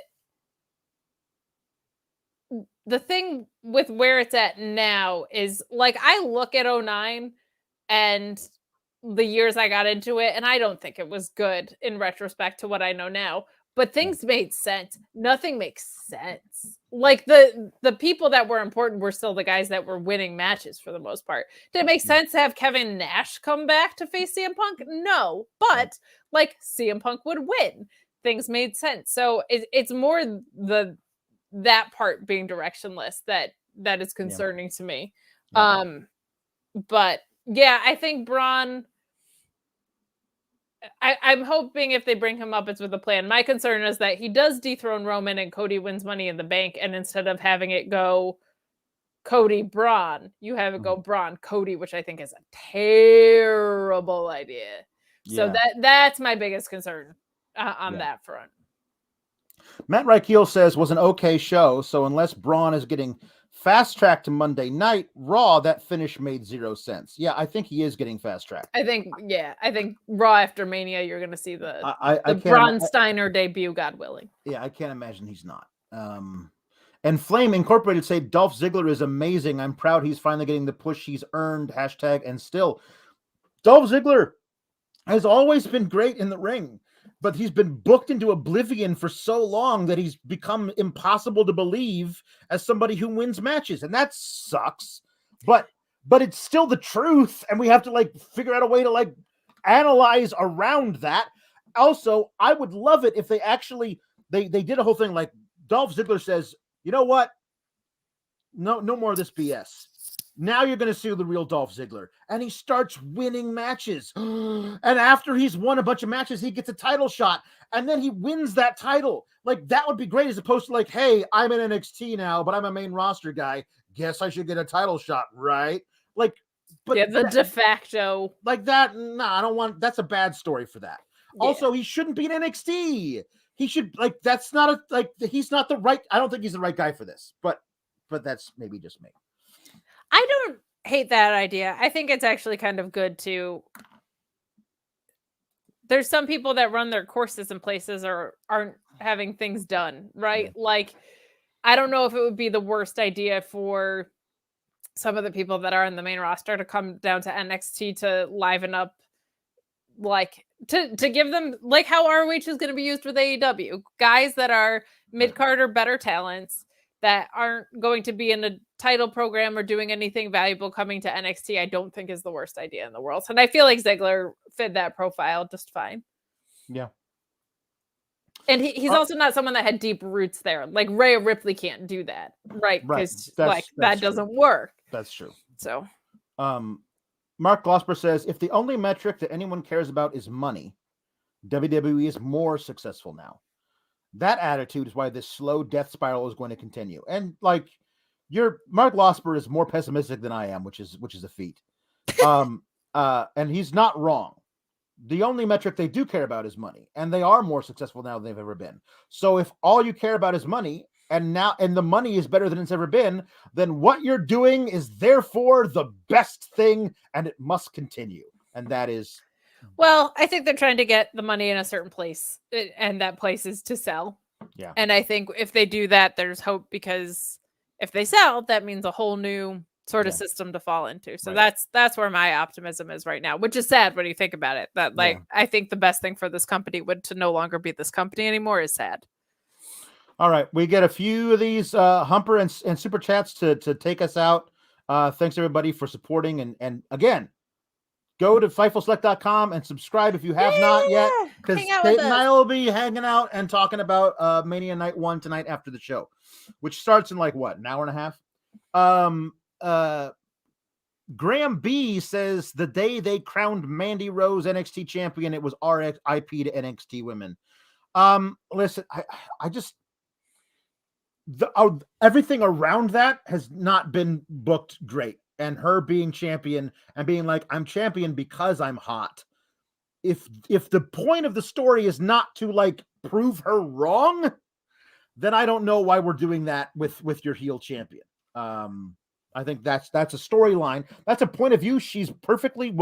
thing with where it's at now is like, I look at 09 and the years I got into it, and I don't think it was good in retrospect to what I know now, but things made sense. Nothing makes sense. Like the people that were important were still the guys that were winning matches for the most part. Did it make sense to have Kevin Nash come back to face CM Punk? No, but like CM Punk would win. Things made sense. So it's more that part being directionless that is concerning to me. But yeah, I think Braun, I'm hoping if they bring him up, it's with a plan. My concern is that he does dethrone Roman and Cody wins Money in the Bank, and instead of having it go Cody Braun, you have it go Braun Cody, which I think is a terrible idea. So that's my biggest concern on that front. Matt Reichel says was an okay show, so unless Braun is getting fast-tracked to Monday night Raw, that finish made 0 sense. Yeah, I think he is getting fast-tracked. I think Raw after Mania, you're going to see the Braun Steiner debut, God willing. Yeah, I can't imagine he's not. And Flame Incorporated say Dolph Ziggler is amazing. I'm proud he's finally getting the push he's earned. # and still. Dolph Ziggler has always been great in the ring, but he's been booked into oblivion for so long that he's become impossible to believe as somebody who wins matches. And that sucks, but it's still the truth. And we have to like figure out a way to like analyze around that. Also, I would love it if they actually, they did a whole thing. Like Dolph Ziggler says, you know what? No more of this BS. Now you're going to see the real Dolph Ziggler. And he starts winning matches. And after he's won a bunch of matches, he gets a title shot. And then he wins that title. Like, that would be great, as opposed to like, hey, I'm in NXT now, but I'm a main roster guy. Guess I should get a title shot, right? Like, but yeah, the de facto. Like that, I don't want, that's a bad story for that. Yeah. Also, he shouldn't be in NXT. He should, like, that's not he's not the right, I don't think he's the right guy for this. But that's maybe just me. I don't hate that idea. I think it's actually kind of good to. There's some people that run their courses in places or aren't having things done, right? Yeah. Like, I don't know if it would be the worst idea for some of the people that are in the main roster to come down to NXT to liven up, like, to give them, like, how ROH is going to be used with AEW. Guys that are mid-card or better talents that aren't going to be in a title program or doing anything valuable coming to NXT, I don't think is the worst idea in the world. And I feel like Ziggler fit that profile just fine. Yeah. And he's also not someone that had deep roots there. Like Rhea Ripley can't do that, right? Because that doesn't work. That's true. So, Mark Glosper says, if the only metric that anyone cares about is money, WWE is more successful now. That attitude is why this slow death spiral is going to continue. And like, Mark Glosper is more pessimistic than I am, which is a feat. And he's not wrong. The only metric they do care about is money, and they are more successful now than they've ever been. So if all you care about is money, and the money is better than it's ever been, then what you're doing is therefore the best thing, and it must continue. And that is, well, I think they're trying to get the money in a certain place, and that place is to sell. Yeah. And I think if they do that, there's hope, because if they sell, that means a whole new sort of system to fall into. So that's where my optimism is right now, which is sad when you think about it. That I think the best thing for this company would to no longer be this company anymore is sad. All right, we get a few of these Humper and super chats to take us out. Thanks everybody for supporting, and again, go to FightfulSelect.com and subscribe if you have not yet, because Kate and I will be hanging out and talking about Mania Night 1 tonight after the show, which starts in like what, an hour and a half. Graham B says the day they crowned Mandy Rose NXT champion, it was RX IP to NXT women. Listen, I just everything around that has not been booked great, and her being champion and being like, I'm champion because I'm hot. If the point of the story is not to like prove her wrong, then I don't know why we're doing that with your heel champion. I think that's a storyline. That's a point of view she's perfectly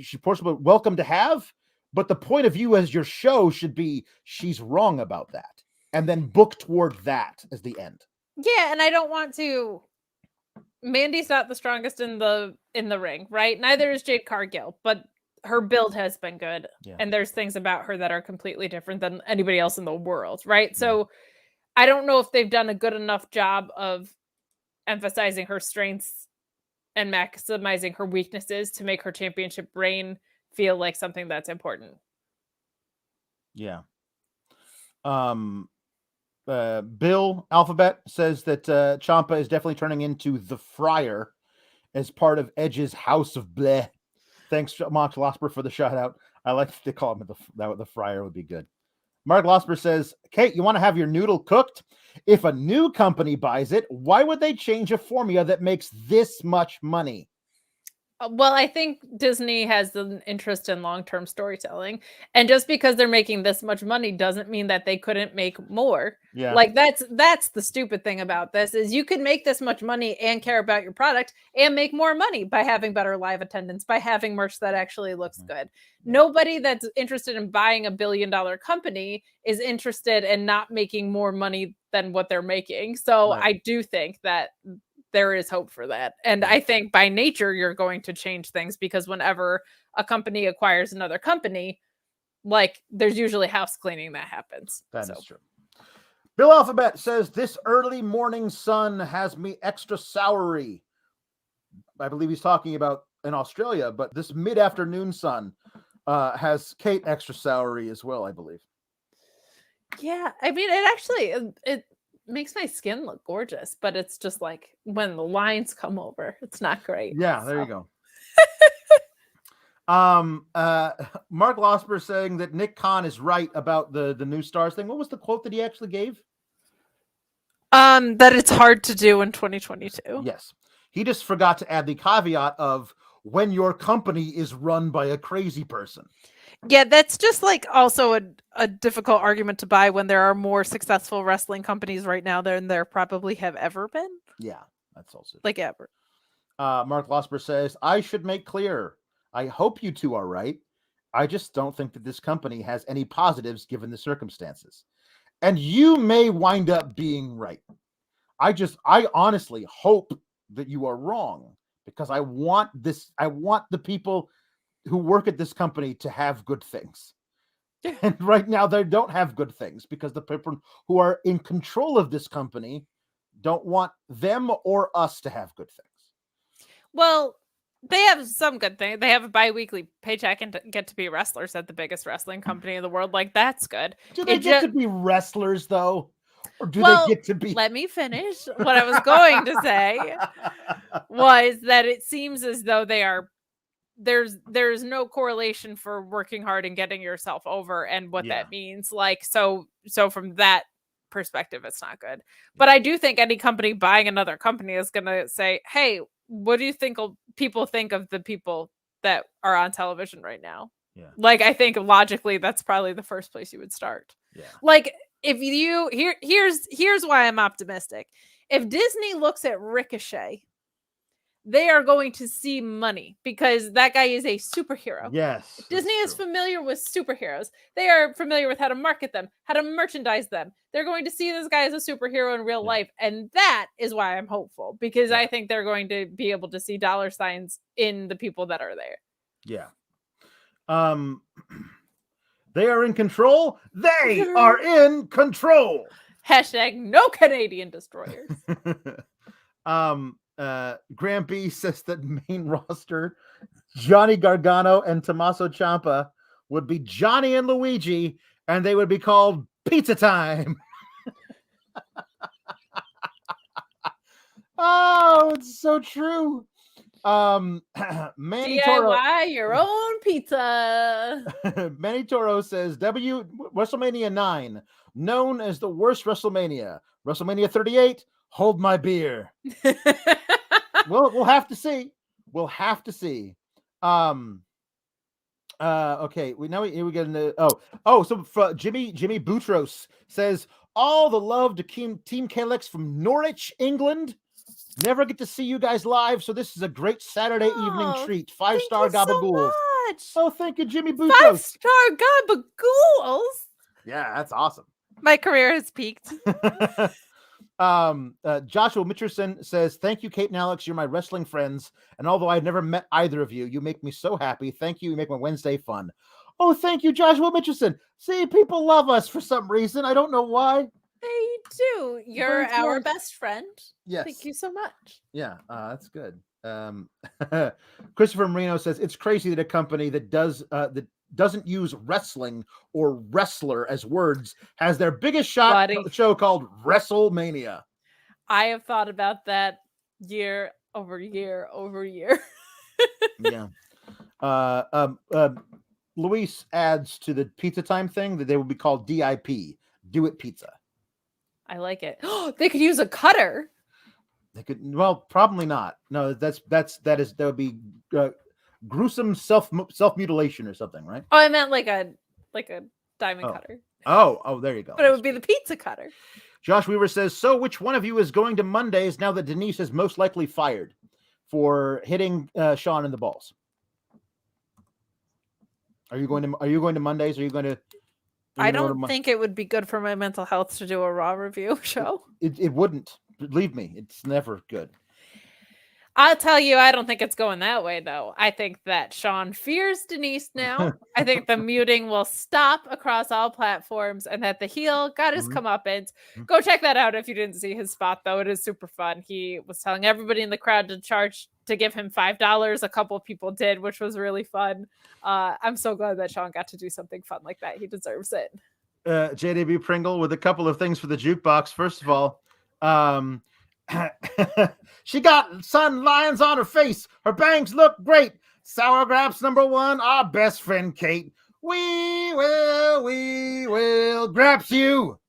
she's welcome to have, but the point of view as your show should be she's wrong about that, and then book toward that as the end. Yeah, and I don't want to. Mandy's not the strongest in the ring, right? Neither is Jade Cargill, but her build has been good, and there's things about her that are completely different than anybody else in the world, right? So I don't know if they've done a good enough job of emphasizing her strengths and maximizing her weaknesses to make her championship reign feel like something that's important. Yeah. Bill Alphabet says that Ciampa is definitely turning into the Friar as part of Edge's House of Bleh. Thanks, Mark Losper, for the shout out. I like to call him the Friar would be good. Mark Losper says, Kate, you want to have your noodle cooked? If a new company buys it, why would they change a formula that makes this much money? Well, I think Disney has an interest in long-term storytelling, and just because they're making this much money doesn't mean that they couldn't make more. Yeah. Like that's the stupid thing about this is you can make this much money and care about your product and make more money by having better live attendance, by having merch that actually looks good. Nobody that's interested in buying $1 billion company is interested in not making more money than what they're making. So I do think that there is hope for that. And I think by nature, you're going to change things, because whenever a company acquires another company, like there's usually house cleaning that happens. That is true. Bill Alphabet says this early morning sun has me extra soury. I believe he's talking about in Australia, but this mid-afternoon sun has Kate extra soury as well, I believe. Yeah. I mean, it makes my skin look gorgeous, but it's just like when the lines come over, it's not great. Yeah, there you go. Mark Losper saying that Nick Khan is right about the new stars thing. What was the quote that he actually gave? That it's hard to do in 2022. Yes. He just forgot to add the caveat of when your company is run by a crazy person. Yeah, that's just like also a difficult argument to buy when there are more successful wrestling companies right now than there probably have ever been. Yeah, that's also like ever. Mark Losper says, I should make clear, I hope you two are right. I just don't think that this company has any positives given the circumstances. And you may wind up being right. I honestly hope that you are wrong, because I want the people who work at this company to have good things. And right now they don't have good things because the people who are in control of this company don't want them or us to have good things. Well, they have some good things. They have a bi-weekly paycheck and get to be wrestlers at the biggest wrestling company in the world. Like, that's good. Do they get to be wrestlers, though? Or do they get to be... Let me finish. What I was going to say was that it seems as though they are... There's no correlation for working hard and getting yourself over and what that means. Like, so from that perspective, it's not good. But I do think any company buying another company is going to say, hey, what do you think people think of the people that are on television right now? Yeah. Like, I think logically, that's probably the first place you would start. Yeah. Like, here's why I'm optimistic. If Disney looks at Ricochet, they are going to see money because that guy is a superhero. Yes. Disney is familiar with superheroes. They are familiar with how to market them, how to merchandise them. They're going to see this guy as a superhero in real life. And that is why I'm hopeful, because I think they're going to be able to see dollar signs in the people that are there. Yeah. They are in control. They are in control. Hashtag no Canadian destroyers. Graham B says that main roster Johnny Gargano and Tommaso Ciampa would be Johnny and Luigi, and they would be called Pizza Time. Oh, it's so true. Manny DIY Toro, your own pizza. Manny Toro says WrestleMania 9, known as the worst WrestleMania. WrestleMania 38, hold my beer. We'll have to see. We'll have to see. Okay. Here we get into so Jimmy Boutros says all the love to Team Kalex from Norwich, England. Never get to see you guys live, so this is a great Saturday evening treat. 5-star gabagools. So thank you, Jimmy Boutros. 5-star gabagools. Yeah, that's awesome. My career has peaked. Joshua Mitcherson says, thank you, Kate and Alex. You're my wrestling friends. And although I've never met either of you, you make me so happy. Thank you. You make my Wednesday fun. Oh, thank you, Joshua Mitcherson. See, people love us for some reason. I don't know why. They do. You're our best friend. Yes. Thank you so much. Yeah, that's good. Christopher Marino says, it's crazy that a company that doesn't use wrestling or wrestler as words has their biggest show called WrestleMania. I have thought about that year over year over year. Yeah. Luis adds to the Pizza Time thing that they will be called DIP, Do It Pizza. I like it. They could use a cutter. They could. Well, probably not. No, that would be gruesome self mutilation or something, right? Oh, I meant like a diamond cutter. Oh, there you go. But it would be the pizza cutter. Josh Weaver says, so which one of you is going to Mondays now that Denise is most likely fired for hitting Sean in the balls? Are you going to Mondays? Are you going to? I don't think it would be good for my mental health to do a Raw review show. It wouldn't. Believe me, it's never good. I'll tell you, I don't think it's going that way, though. I think that Sean fears Denise now. I think the muting will stop across all platforms and that the heel got his comeuppance. Go check that out if you didn't see his spot, though. It is super fun. He was telling everybody in the crowd to give him $5. A couple of people did, which was really fun. I'm so glad that Sean got to do something fun like that. He deserves it. JDB Pringle with a couple of things for the jukebox. First of all, she got sun lines on her face. Her bangs look great. Sour Graps #1, our best friend Kate. We will Graps you.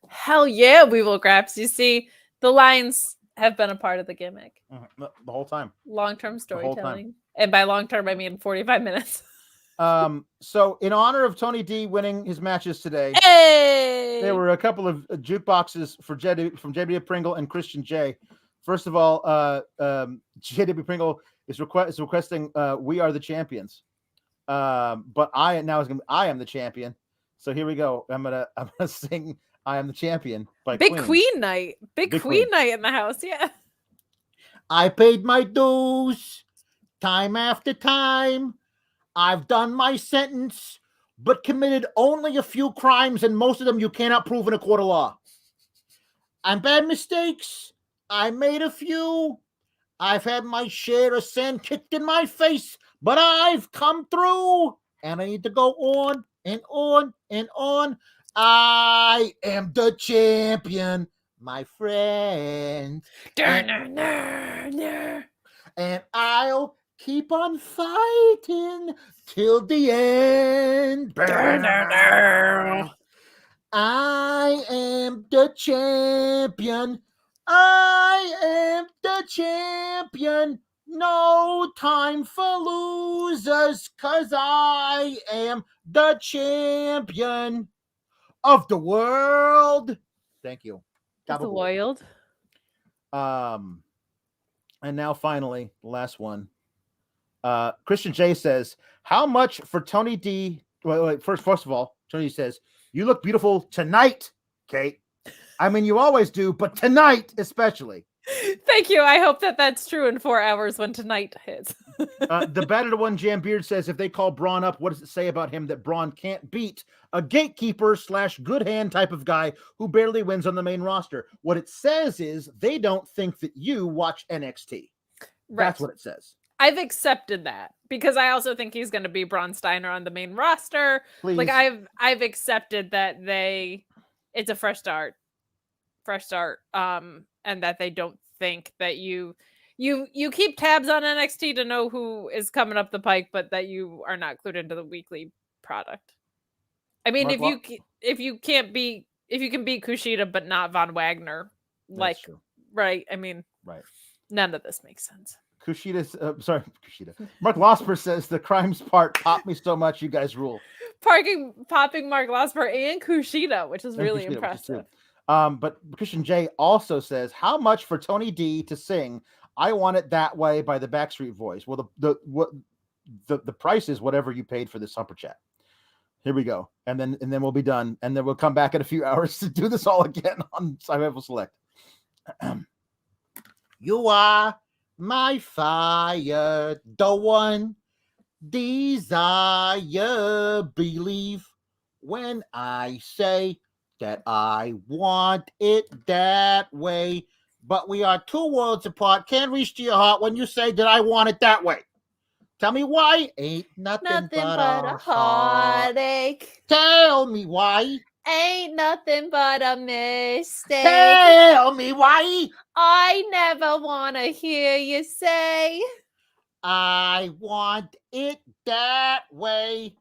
Hell yeah, we will Graps. You see, the lines have been a part of the gimmick. The whole time. Long-term storytelling. And by long-term, I mean 45 minutes. So in honor of Tony D winning his matches today, there were a couple of jukeboxes for JW Pringle and Christian J. First of all, JW Pringle is requesting "We Are the Champions," but I am the champion. So here we go. I'm gonna sing "I Am the Champion" by Big Queen night. Big Queen night in the house. Yeah. I paid my dues time after time. I've done my sentence, but committed only a few crimes, and most of them you cannot prove in a court of law. I'm bad mistakes. I made a few. I've had my share of sand kicked in my face, but I've come through, and I need to go on and on and on. I am the champion, my friend. And I'll keep on fighting till the end. I am the champion. I am the champion. No time for losers, 'cause I am the champion. of the world. Thank you. That's the Gabagool. wild. And now finally, the last one. Christian J says, how much for Tony D? Wait, first of all, Tony says, you look beautiful tonight, Kate. I mean, you always do, but tonight especially. Thank you. I hope that that's true in 4 hours when tonight hits. The battered one, Jam Beard says, if they call Braun up, what does it say about him that Braun can't beat a gatekeeper / good hand type of guy who barely wins on the main roster? What it says is they don't think that you watch NXT. Right. That's what it says. I've accepted that because I also think he's going to be Braun Steiner on the main roster. Please. Like I've accepted that it's a fresh start. And that they don't think that you keep tabs on NXT to know who is coming up the pike, but that you are not clued into the weekly product. I mean, if you can beat Kushida but not Von Wagner, like, right? I mean, right. None of this makes sense. Kushida. Mark Losper says the crimes part popped me so much. You guys rule. Popping Mark Losper and Kushida, which is really impressive. But Christian J also says, how much for Tony D to sing I Want It That Way by the Backstreet Boys? Well, the price is whatever you paid for this Humper Chat. Here we go. And then we'll be done. And then we'll come back in a few hours to do this all again on Survival Select. You are my fire, the one desire, believe when I say that I want it that way, but we are 2 worlds apart. Can't reach to your heart when you say that I want it that way. Tell me why. Ain't nothing but a heartache. Tell me why. Ain't nothing but a mistake. Tell me why. I never want to hear you say I want it that way.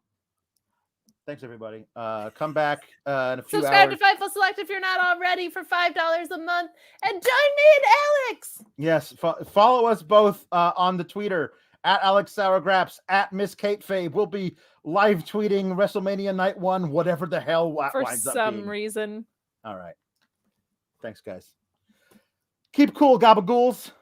Thanks, everybody. Come back in a few Subscribe hours. to Fightful Select if you're not already for $5 a month. And join me and Alex. Yes. Follow us both on the Twitter at Alex Sourgraps, at Miss Kate Fabe. We'll be live tweeting WrestleMania Night 1, whatever the hell for winds up some being. reason. All right. Thanks, guys. Keep cool, Gabagools.